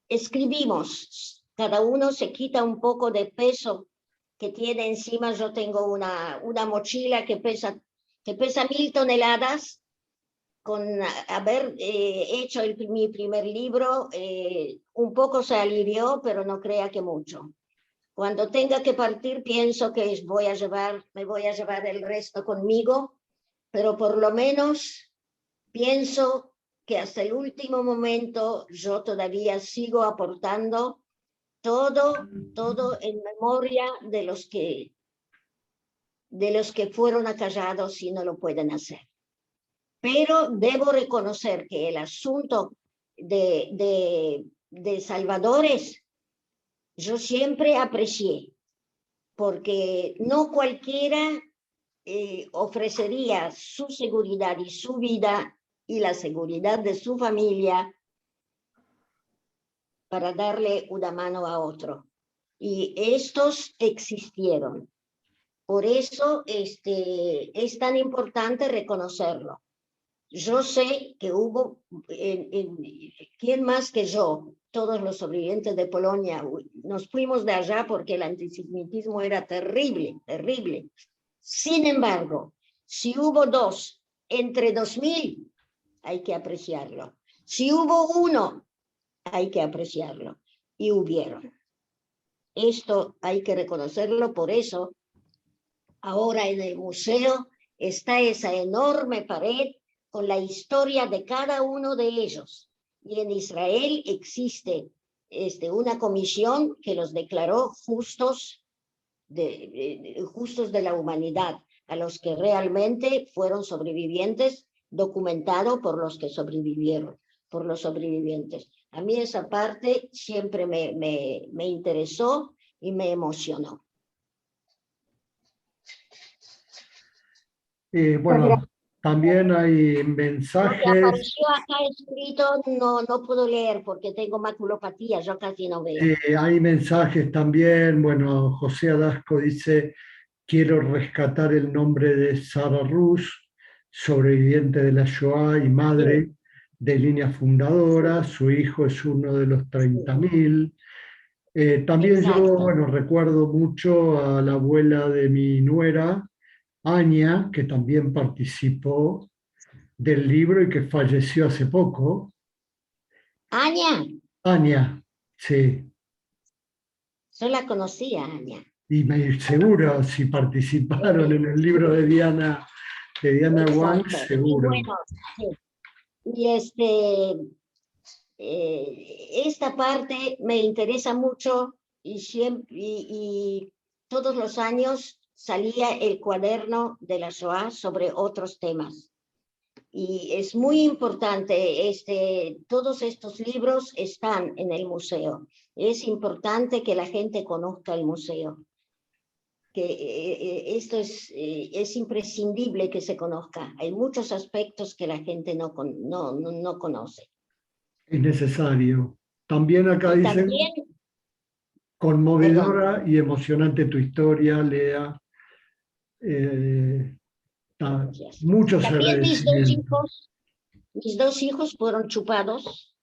escribimos, cada uno se quita un poco de peso que tiene encima. Yo tengo una mochila que pesa 1000 toneladas, con haber hecho mi primer libro, un poco se alivió, pero no crea que mucho. Cuando tenga que partir, pienso que me voy a llevar el resto conmigo, pero por lo menos pienso que hasta el último momento yo todavía sigo aportando todo en memoria de los que fueron acallados y no lo pueden hacer. Pero debo reconocer que el asunto de salvadores yo siempre aprecié, porque no cualquiera ofrecería su seguridad y su vida y la seguridad de su familia para darle una mano a otro. Y estos existieron. Por eso es tan importante reconocerlo. Yo sé que hubo, ¿quién más que yo? Todos los sobrevivientes de Polonia, nos fuimos de allá porque el antisemitismo era terrible, terrible. Sin embargo, si hubo 2 entre 2000, hay que apreciarlo. Si hubo 1, hay que apreciarlo. Y hubieron. Esto hay que reconocerlo, por eso ahora en el museo está esa enorme pared con la historia de cada uno de ellos. Y en Israel existe una comisión que los declaró justos de la humanidad, a los que realmente fueron sobrevivientes, documentado por los que sobrevivieron, por los sobrevivientes. A mí esa parte siempre me interesó y me emocionó. Bueno, también hay Lo que mensajes. apareció acá escrito no puedo leer porque tengo maculopatía, yo casi no veo. Hay mensajes también. Bueno, José Adasco dice: quiero rescatar el nombre de Sara Rush, sobreviviente de la Shoah y madre de Línea Fundadora. Su hijo es uno de los 30.000. También yo, Exacto. bueno, recuerdo mucho a la abuela de mi nuera, Anya, que también participó del libro y que falleció hace poco. Anya, Anya, sí. yo la conocía, Anya. Y seguro, si participaron en el libro de Diana Wang, Exacto. Y seguro. bueno, sí. Y esta parte me interesa mucho y todos los años salía el cuaderno de la Shoah sobre otros temas. Y es muy importante, todos estos libros están en el museo. Es importante que la gente conozca el museo. Que esto es imprescindible que se conozca. Hay muchos aspectos que la gente no conoce. Es necesario. También acá Y dicen, también, conmovedora y emocionante tu historia, Lea. Muchos también agradecimientos. mis dos hijos fueron chupados,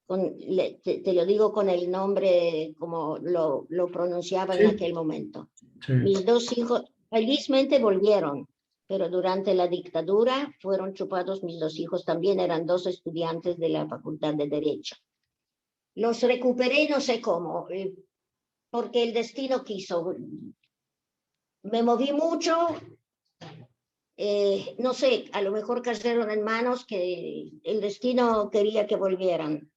te lo digo con el nombre como lo pronunciaba en Sí, aquel momento. sí. Mis dos hijos felizmente volvieron, pero durante la dictadura fueron chupados mis dos hijos, también eran dos estudiantes de la Facultad de Derecho. Los recuperé no sé cómo, porque el destino quiso. Me moví mucho, no sé, a lo mejor cayeron en manos que el destino quería que volvieran.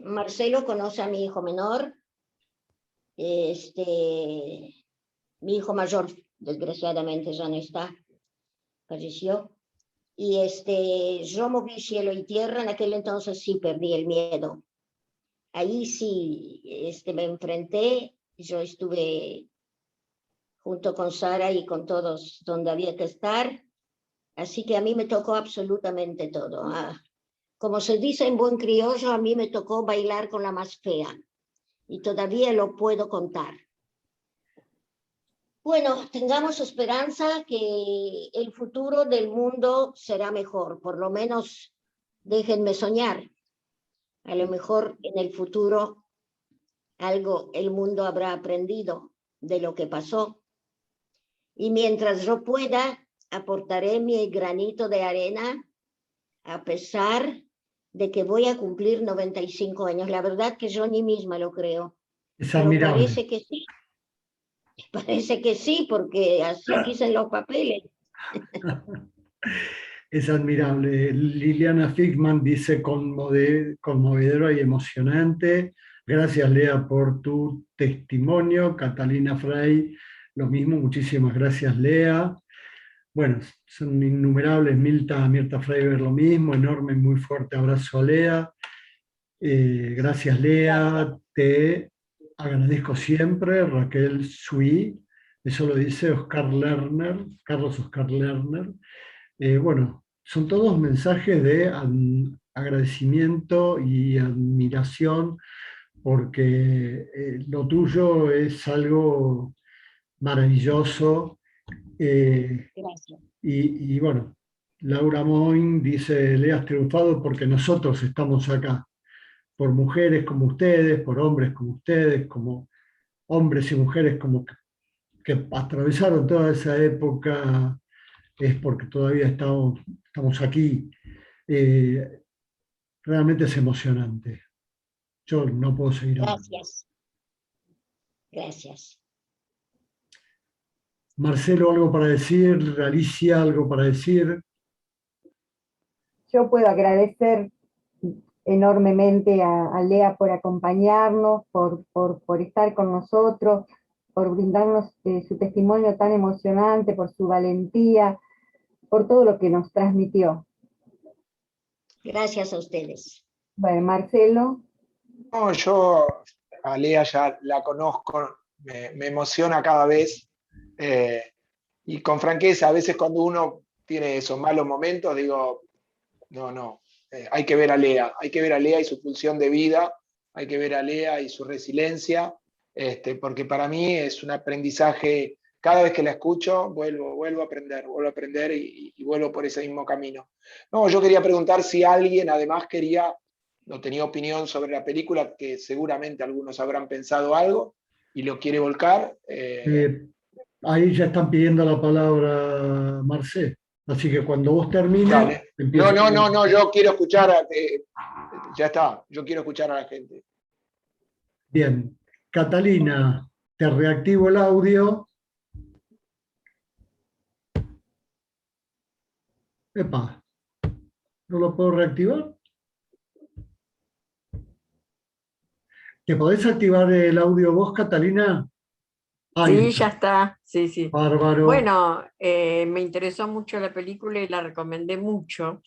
Marcelo conoce a mi hijo menor, mi hijo mayor desgraciadamente ya no está, falleció, y yo moví cielo y tierra, en aquel entonces sí perdí el miedo. Ahí sí me enfrenté, yo estuve junto con Sara y con todos donde había que estar, así que a mí me tocó absolutamente todo. Como se dice en buen criollo, a mí me tocó bailar con la más fea, y todavía lo puedo contar. Bueno, tengamos esperanza que el futuro del mundo será mejor, por lo menos déjenme soñar. A lo mejor en el futuro el mundo habrá aprendido de lo que pasó. Y mientras yo pueda, aportaré mi granito de arena, a pesar de que voy a cumplir 95 años. La verdad que yo ni misma lo creo. Es Pero admirable. parece que sí. Parece que sí, porque así dicen los papeles. Es admirable. Liliana Figman dice conmovedora y emocionante. Gracias, Lea, por tu testimonio. Catalina Frey, lo mismo. Muchísimas gracias, Lea. Bueno, son innumerables. Mirta Freiber, lo mismo. Enorme y muy fuerte abrazo a Lea. Gracias, Lea. Te agradezco siempre. Raquel Sui. Eso lo dice Carlos Oscar Lerner. Bueno, son todos mensajes de agradecimiento y admiración, porque lo tuyo es algo maravilloso. Gracias. Y bueno, Laura Moin dice, le has triunfado porque nosotros estamos acá, por mujeres como ustedes, por hombres como ustedes, como hombres y mujeres como que atravesaron toda esa época, es porque todavía estamos aquí. Realmente es emocionante. Yo no puedo seguir hablando. Gracias. Gracias. Marcelo, ¿algo para decir? Alicia, ¿algo para decir? Yo puedo agradecer enormemente a Lea por acompañarnos, por estar con nosotros, por brindarnos su testimonio tan emocionante, por su valentía, por todo lo que nos transmitió. Gracias a ustedes. Bueno, Marcelo. No, yo a Lea ya la conozco, me emociona cada vez. Y con franqueza, a veces cuando uno tiene esos malos momentos, digo, no, hay que ver a Lea y su pulsión de vida, hay que ver a Lea y su resiliencia, porque para mí es un aprendizaje, cada vez que la escucho, vuelvo a aprender y vuelvo por ese mismo camino. No, yo quería preguntar si alguien además no tenía opinión sobre la película, que seguramente algunos habrán pensado algo y lo quiere volcar. Ahí ya están pidiendo la palabra, Marcel. Así que cuando vos termines, Dale. empieza. No, yo quiero escuchar, ya está, yo quiero escuchar a la gente. Bien, Catalina, te reactivo el audio. Epa, ¿no lo puedo reactivar? ¿Te podés activar el audio vos, Catalina? Ahí Sí, está. ya está. Sí, sí. Bárbaro. Bueno, me interesó mucho la película y la recomendé mucho,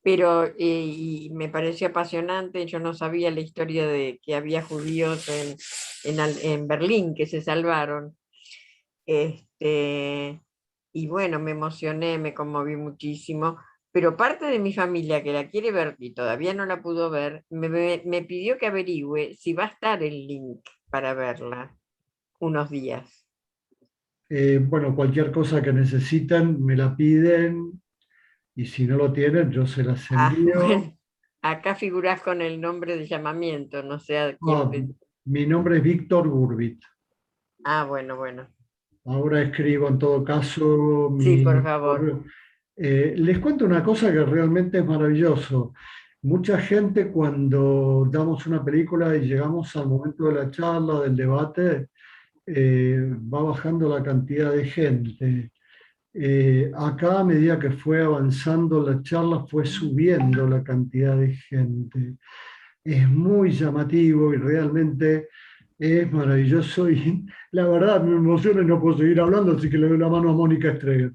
pero y me pareció apasionante. Yo no sabía la historia de que había judíos en Berlín que se salvaron. Y bueno, me emocioné, me conmoví muchísimo, pero parte de mi familia que la quiere ver y todavía no la pudo ver, me pidió que averigüe si va a estar el link para verla unos días. Bueno, cualquier cosa que necesiten me la piden y si no lo tienen yo se las envío. Bueno, acá figurás con el nombre de llamamiento, no sé a quién. Mi nombre es Víctor Gurbit. Bueno, bueno. Ahora escribo en todo caso Sí, mi por favor. correo. Les cuento una cosa que realmente es maravilloso. Mucha gente cuando damos una película y llegamos al momento de la charla, del debate, va bajando la cantidad de gente. Acá a medida que fue avanzando la charla fue subiendo la cantidad de gente. Es muy llamativo y realmente es maravilloso y la verdad me emociona y no puedo seguir hablando, así que le doy la mano a Mónica Estrella.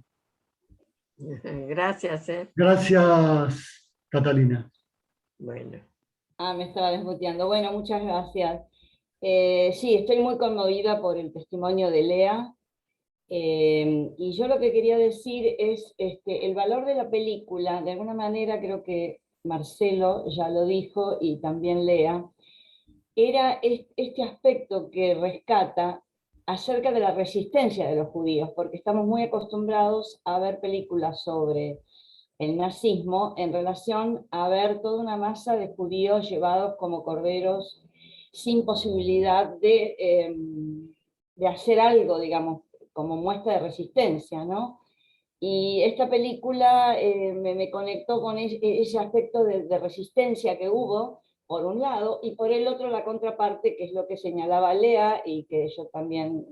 Gracias, Gracias, Catalina. Bueno. Me estaba desmuteando. Bueno, muchas gracias. Sí, estoy muy conmovida por el testimonio de Lea. Y yo lo que quería decir es el valor de la película. De alguna manera creo que Marcelo ya lo dijo y también Lea. Era este aspecto que rescata acerca de la resistencia de los judíos, porque estamos muy acostumbrados a ver películas sobre el nazismo en relación a ver toda una masa de judíos llevados como corderos sin posibilidad de hacer algo, digamos, como muestra de resistencia, ¿no? Y esta película me conectó con ese aspecto de resistencia que hubo, por un lado, y por el otro la contraparte, que es lo que señalaba Lea y que yo también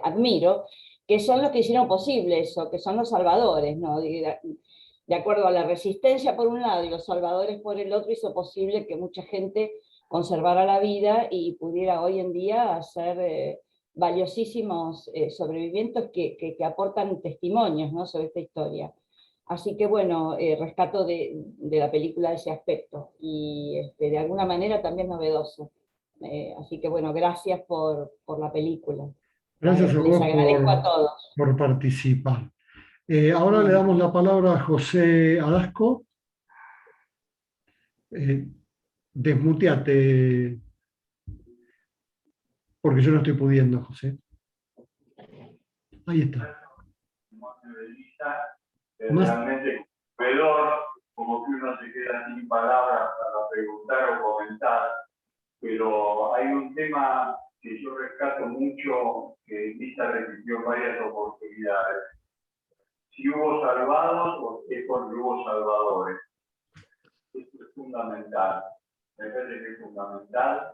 admiro, que son los que hicieron posible eso, que son los salvadores, ¿no? De acuerdo a la resistencia por un lado y los salvadores por el otro, hizo posible que mucha gente conservara la vida y pudiera hoy en día ser valiosísimos sobrevivientes que aportan testimonios, ¿no?, sobre esta historia. Así que bueno, rescato de la película ese aspecto y de alguna manera también novedoso. Así que bueno, gracias por la película. Gracias a Les vos agradezco a todos. por participar. Ahora le damos la palabra a José Adasco. Desmuteate, porque yo no estoy pudiendo, José. Ahí está. Realmente conmovedor, como que uno se queda sin palabras para preguntar o comentar, pero hay un tema que yo rescato mucho, que Lisa repitió en varias oportunidades. Si hubo salvados o es porque hubo salvadores. Esto es fundamental. Me parece que es fundamental.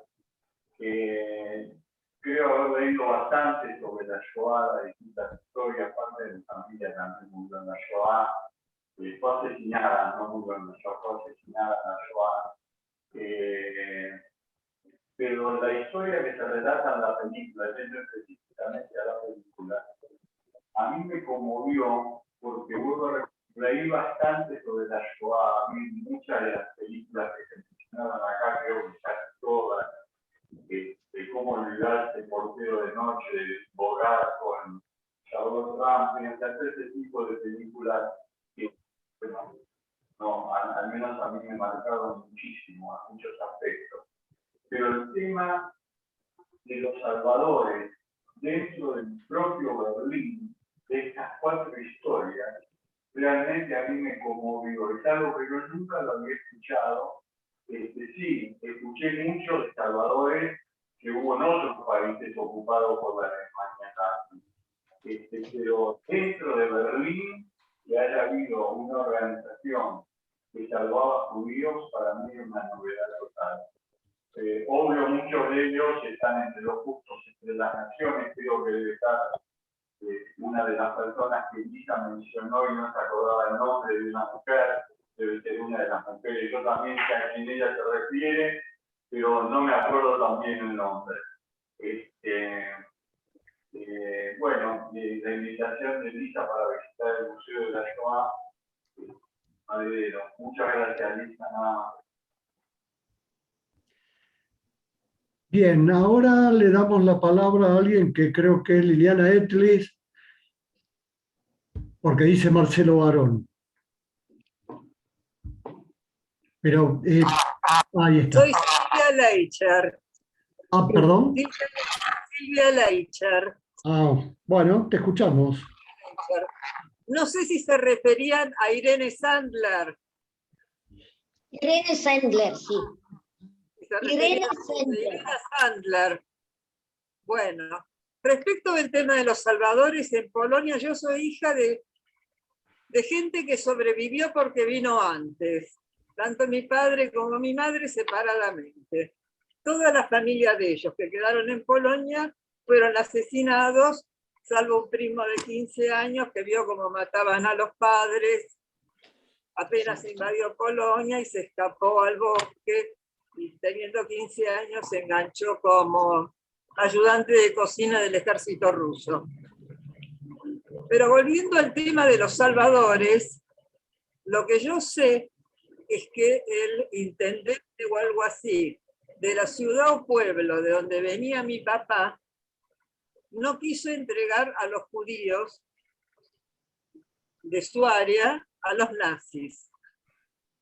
Creo haber leído bastante sobre la Shoah, las distintas historias, parte de mi familia también murió en la Shoah, fue asesinada, no murió en la Shoah, fue asesinada en la Shoah. Pero la historia que se relata en la película, yendo específicamente a la película, a mí me conmovió porque leí bastante sobre la Shoah. A mí muchas de las películas que se mencionaban acá, creo que casi todas, de cómo olvidarse portero de noche, de Bogart con Charlotte Rampling, hacer ese tipo de películas que, bueno, no, al menos a mí me marcaron muchísimo, a muchos aspectos. Pero el tema de los salvadores dentro del propio Berlín, de estas cuatro historias, realmente a mí me conmovió. Es algo que yo nunca lo había escuchado. Sí, escuché mucho de salvadores que hubo en otros países ocupados por la Alemania nazi. Pero dentro de Berlín, que haya habido una organización que salvaba judíos, para mí es una novedad total. obvio, muchos de ellos están entre los justos entre las naciones. Creo que debe estar una de las personas que Lisa mencionó y no se acordaba el nombre de una mujer, debe ser una de las mujeres. Yo también sé a quién ella se refiere, pero no me acuerdo también el nombre. Bueno, la invitación de Lisa para visitar el Museo de la Shoah, Madero. Muchas gracias, Lisa. Nada más. Bien, ahora le damos la palabra a alguien que creo que es Liliana Etlis, porque dice Marcelo Barón. Pero ahí está. Soy Silvia Leicher. Ah, perdón. Silvia Leicher. Ah, bueno, te escuchamos. No sé si se referían a Irene Sandler. Irene Sandler, sí. Irene Sandler. Bueno, respecto al tema de los salvadores en Polonia, yo soy hija de gente que sobrevivió porque vino antes. Tanto mi padre como mi madre separadamente. Toda la familia de ellos que quedaron en Polonia fueron asesinados, salvo un primo de 15 años que vio cómo mataban a los padres. Apenas invadió Polonia y se escapó al bosque y teniendo 15 años se enganchó como ayudante de cocina del ejército ruso. Pero volviendo al tema de los salvadores, lo que yo sé es que el intendente o algo así de la ciudad o pueblo de donde venía mi papá no quiso entregar a los judíos de su área a los nazis.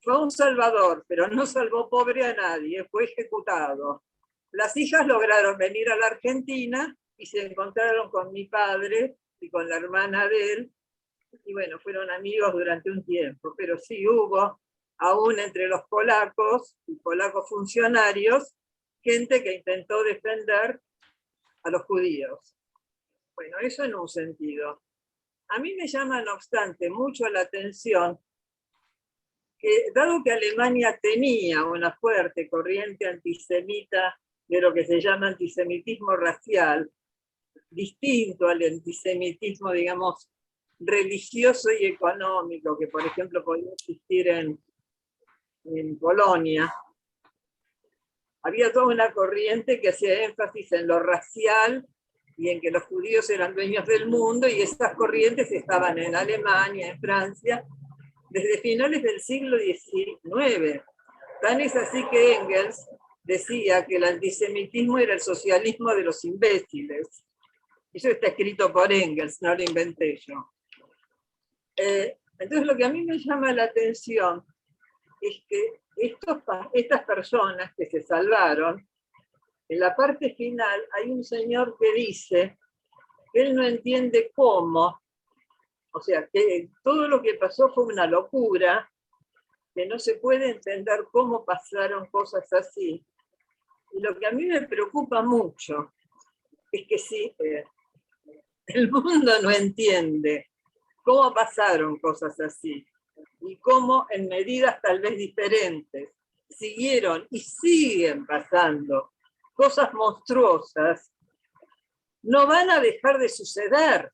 Fue un salvador, pero no salvó pobre a nadie, fue ejecutado. Las hijas lograron venir a la Argentina y se encontraron con mi padre y con la hermana de él, y bueno, fueron amigos durante un tiempo, pero sí hubo, aún entre los polacos y polacos funcionarios, gente que intentó defender a los judíos. Bueno, eso en un sentido. A mí me llama, no obstante, mucho la atención que, dado que Alemania tenía una fuerte corriente antisemita de lo que se llama antisemitismo racial, distinto al antisemitismo, digamos, religioso y económico, que por ejemplo podía existir en Polonia, había toda una corriente que hacía énfasis en lo racial y en que los judíos eran dueños del mundo, y estas corrientes estaban en Alemania, en Francia, desde finales del siglo XIX. Tan es así que Engels decía que el antisemitismo era el socialismo de los imbéciles. Eso está escrito por Engels, no lo inventé yo. Entonces lo que a mí me llama la atención es que estas personas que se salvaron, en la parte final hay un señor que dice que él no entiende cómo, o sea, que todo lo que pasó fue una locura, que no se puede entender cómo pasaron cosas así. Y lo que a mí me preocupa mucho es que si el mundo no entiende cómo pasaron cosas así, y cómo en medidas tal vez diferentes siguieron y siguen pasando cosas monstruosas, no van a dejar de suceder.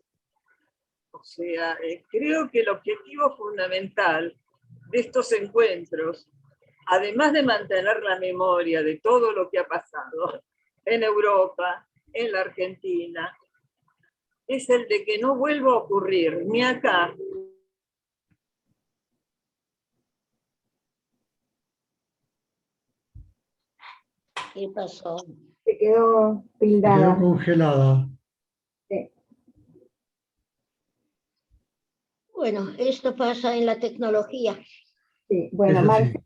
O sea, creo que el objetivo fundamental de estos encuentros, además de mantener la memoria de todo lo que ha pasado en Europa, en la Argentina, es el de que no vuelva a ocurrir ni acá. ¿Qué pasó? Se quedó Se tildada. quedó congelada. Sí. Bueno, esto pasa en la tecnología. Sí. Bueno, Es así. Marce,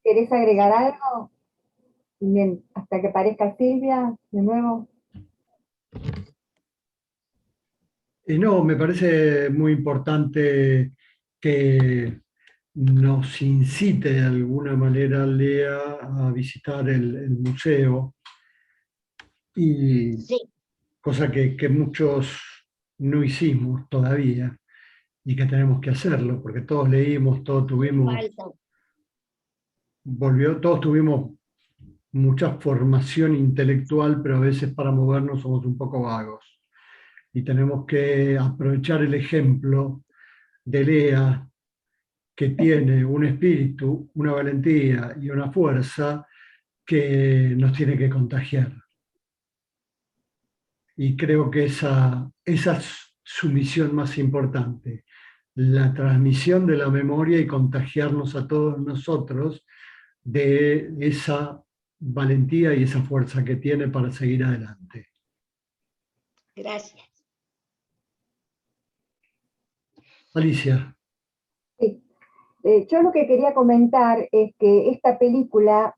¿querés agregar algo? Bien, hasta que aparezca Silvia, de nuevo. Y no, me parece muy importante que nos incite de alguna manera Lea a visitar el museo, y Sí, cosa que muchos no hicimos todavía y que tenemos que hacerlo, porque todos leímos, todos tuvimos, falta. todos tuvimos mucha formación intelectual, pero a veces para movernos somos un poco vagos. Y tenemos que aprovechar el ejemplo de Lea, que tiene un espíritu, una valentía y una fuerza que nos tiene que contagiar. Y creo que esa es su misión más importante, la transmisión de la memoria y contagiarnos a todos nosotros de esa valentía y esa fuerza que tiene para seguir adelante. Gracias. Alicia. Sí. Yo lo que quería comentar es que esta película,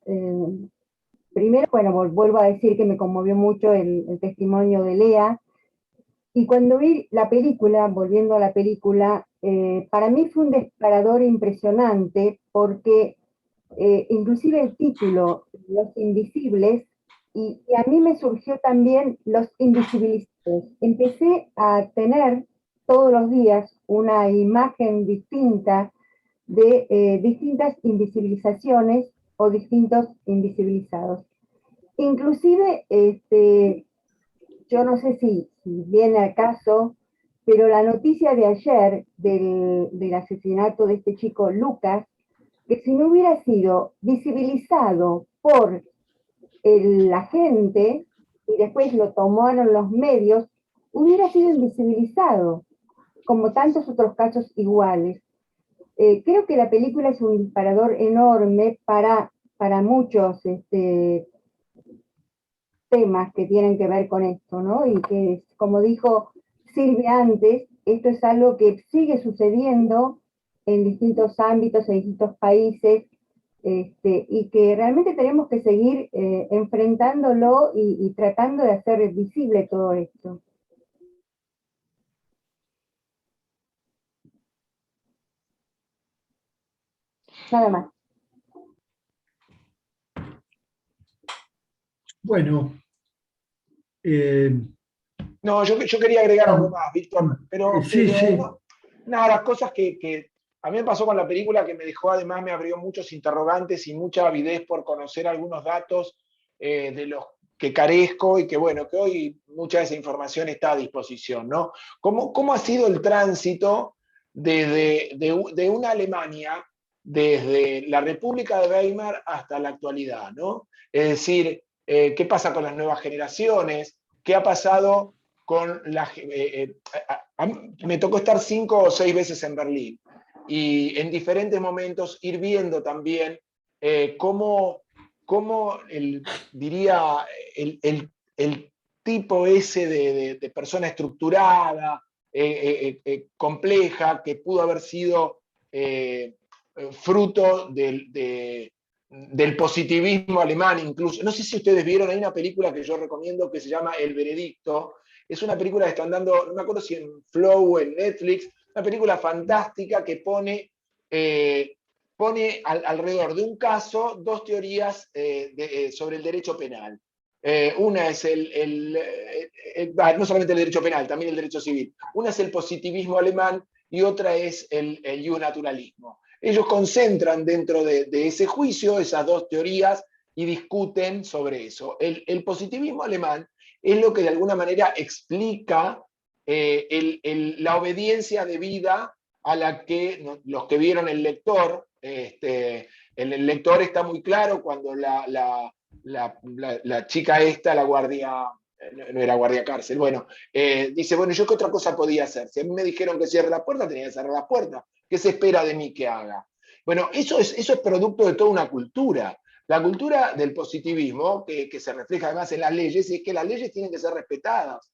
primero, bueno, vuelvo a decir que me conmovió mucho el testimonio de Lea, y cuando vi la película, volviendo a la película, para mí fue un disparador impresionante, porque inclusive el título, Los Invisibles, y a mí me surgió también Los Invisibilizados. Empecé a tener todos los días una imagen distinta de distintas invisibilizaciones o distintos invisibilizados. Inclusive, yo no sé si viene al caso, pero la noticia de ayer del asesinato de este chico Lucas, que si no hubiera sido visibilizado por la gente y después lo tomaron los medios, hubiera sido invisibilizado, como tantos otros casos iguales. Creo que la película es un disparador enorme para muchos temas que tienen que ver con esto, ¿no? Y que, como dijo Silvia antes, esto es algo que sigue sucediendo en distintos ámbitos, en distintos países, y que realmente tenemos que seguir enfrentándolo y tratando de hacer visible todo esto. Nada más. Bueno. No, yo quería agregar algo más, Víctor, pero sí. No, nada, las cosas que a mí me pasó con la película, que me dejó, además me abrió muchos interrogantes y mucha avidez por conocer algunos datos de los que carezco, y que bueno, que hoy mucha de esa información está a disposición, ¿no? ¿Cómo ha sido el tránsito de una Alemania desde la República de Weimar hasta la actualidad, ¿no? Es decir, ¿qué pasa con las nuevas generaciones? ¿Qué ha pasado con la... me tocó estar 5 o 6 veces en Berlín, y en diferentes momentos ir viendo también cómo diría, el tipo ese de persona estructurada, compleja, que pudo haber sido fruto del positivismo alemán incluso. No sé si ustedes vieron, hay una película que yo recomiendo que se llama El Veredicto. Es una película que están dando, no me acuerdo si en Flow o en Netflix, una película fantástica que pone alrededor de un caso 2 teorías sobre el derecho penal. Una es no solamente el derecho penal, también el derecho civil. Una es el positivismo alemán y otra es el naturalismo. Ellos concentran dentro de ese juicio esas 2 teorías y discuten sobre eso. El positivismo alemán es lo que de alguna manera explica la obediencia debida a la que los que vieron El Lector, el Lector está muy claro cuando la chica esta, la guardia, no era guardia cárcel, bueno, dice, bueno, ¿yo qué otra cosa podía hacer? Si a mí me dijeron que cierre la puerta, tenía que cerrar la puerta. ¿Qué se espera de mí que haga? Bueno, eso es producto de toda una cultura. La cultura del positivismo, que se refleja además en las leyes, es que las leyes tienen que ser respetadas.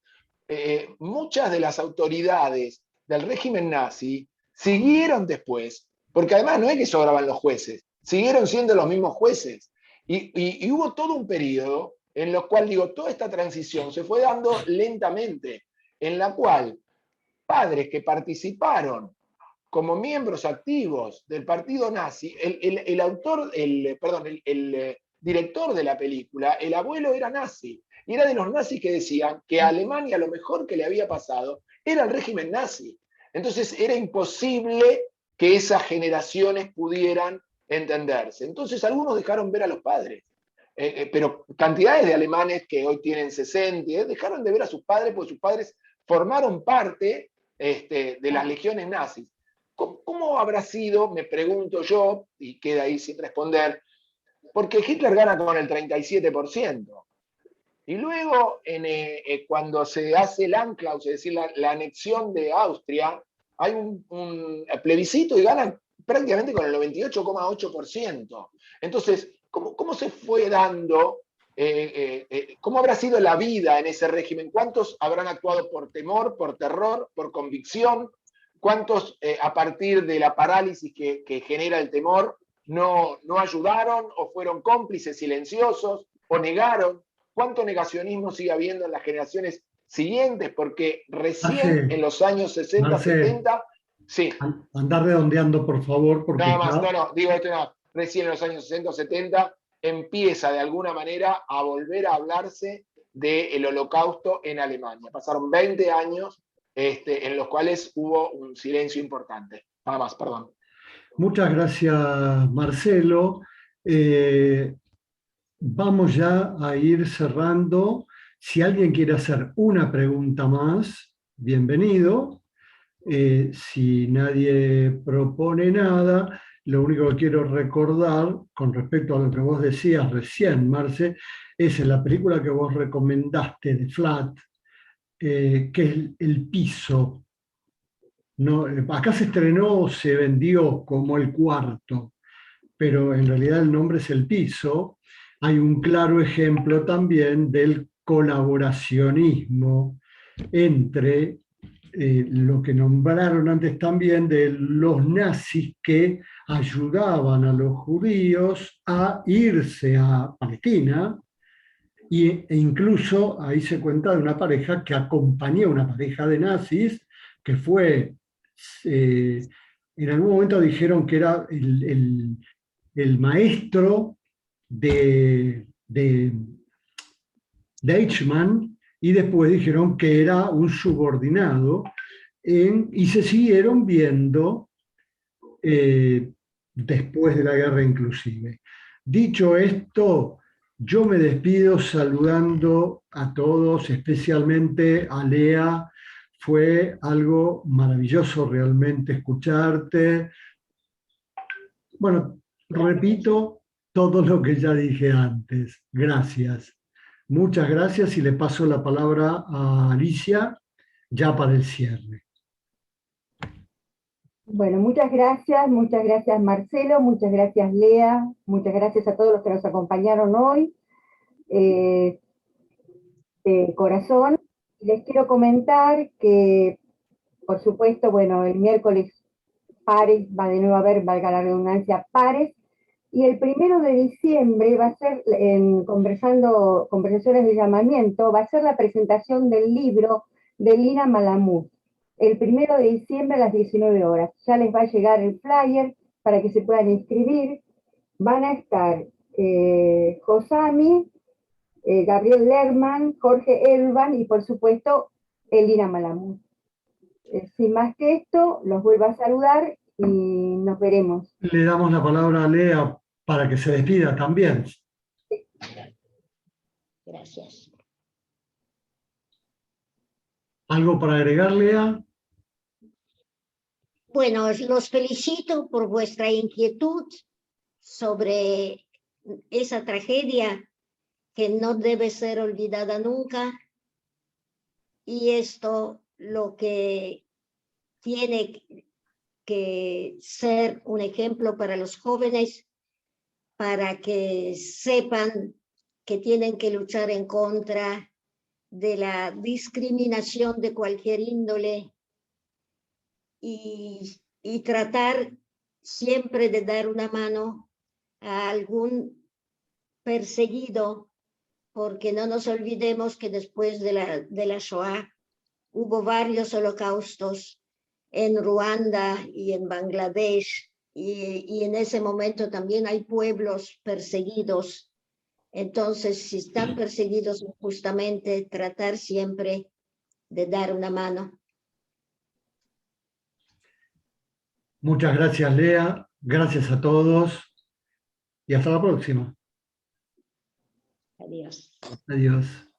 Muchas de las autoridades del régimen nazi siguieron después, porque además no es que sobraban los jueces, siguieron siendo los mismos jueces. Y hubo todo un periodo en lo cual, digo, toda esta transición se fue dando lentamente, en la cual padres que participaron como miembros activos del partido nazi, el director de la película, el abuelo era nazi, y era de los nazis que decían que a Alemania lo mejor que le había pasado era el régimen nazi. Entonces era imposible que esas generaciones pudieran entenderse. Entonces algunos dejaron ver a los padres. pero cantidades de alemanes que hoy tienen 60, dejaron de ver a sus padres porque sus padres formaron parte de las legiones nazis. ¿Cómo habrá sido, me pregunto yo, y queda ahí sin responder, porque Hitler gana con el 37%. Y luego, cuando se hace el Anklaus, es decir, la anexión de Austria, hay un plebiscito y ganan prácticamente con el 98,8%. Entonces, ¿cómo se fue dando, cómo habrá sido la vida en ese régimen? ¿Cuántos habrán actuado por temor, por terror, por convicción? ¿Cuántos, a partir de la parálisis que genera el temor, no ayudaron o fueron cómplices silenciosos o negaron? ¿Cuánto negacionismo sigue habiendo en las generaciones siguientes? Porque recién en los años 60, 70, sí. Andar redondeando, por favor, porque nada más, digo esto nada más. Recién en los años 60 o 70 empieza de alguna manera a volver a hablarse del Holocausto en Alemania. Pasaron 20 años en los cuales hubo un silencio importante. Nada más, perdón. Muchas gracias, Marcelo. Vamos ya a ir cerrando. Si alguien quiere hacer una pregunta más, bienvenido. Si nadie propone nada, lo único que quiero recordar con respecto a lo que vos decías recién, Marce, es en la película que vos recomendaste de Flat, que es El Piso. No, acá se estrenó, se vendió como El Cuarto, pero en realidad el nombre es El Piso. Hay un claro ejemplo también del colaboracionismo entre lo que nombraron antes también de los nazis que ayudaban a los judíos a irse a Palestina, e incluso ahí se cuenta de una pareja que acompañó, una pareja de nazis, que fue, en algún momento dijeron que era el maestro de Eichmann, y después dijeron que era un subordinado, y se siguieron viendo después de la guerra inclusive. Dicho esto, yo me despido saludando a todos, especialmente a Lea. Fue algo maravilloso realmente escucharte. Bueno, repito todo lo que ya dije antes. Gracias. Muchas gracias y le paso la palabra a Alicia ya para el cierre. Bueno, muchas gracias Marcelo, muchas gracias Lea, muchas gracias a todos los que nos acompañaron hoy, de corazón. Les quiero comentar que, por supuesto, bueno, el miércoles Pares va de nuevo a haber, valga la redundancia, Pares, y el 1 de diciembre va a ser, en conversaciones de llamamiento, va a ser la presentación del libro de Lina Malamud, el 1 de diciembre a las 19 horas. Ya les va a llegar el flyer para que se puedan inscribir. Van a estar Josami, Gabriel Lerman, Jorge Elban y por supuesto Lina Malamud. Sin más que esto, los vuelvo a saludar y nos veremos. Le damos la palabra a Lea para que se despida también. Gracias. ¿Algo para agregar, Lea? Bueno, los felicito por vuestra inquietud sobre esa tragedia que no debe ser olvidada nunca. Y esto lo que tiene que ser un ejemplo para los jóvenes, para que sepan que tienen que luchar en contra de la discriminación de cualquier índole y tratar siempre de dar una mano a algún perseguido, porque no nos olvidemos que después de la Shoah hubo varios holocaustos en Ruanda y en Bangladesh, y en ese momento también hay pueblos perseguidos. Entonces, si están perseguidos injustamente, tratar siempre de dar una mano. Muchas gracias, Lea. Gracias a todos y hasta la próxima. Adiós. Adiós.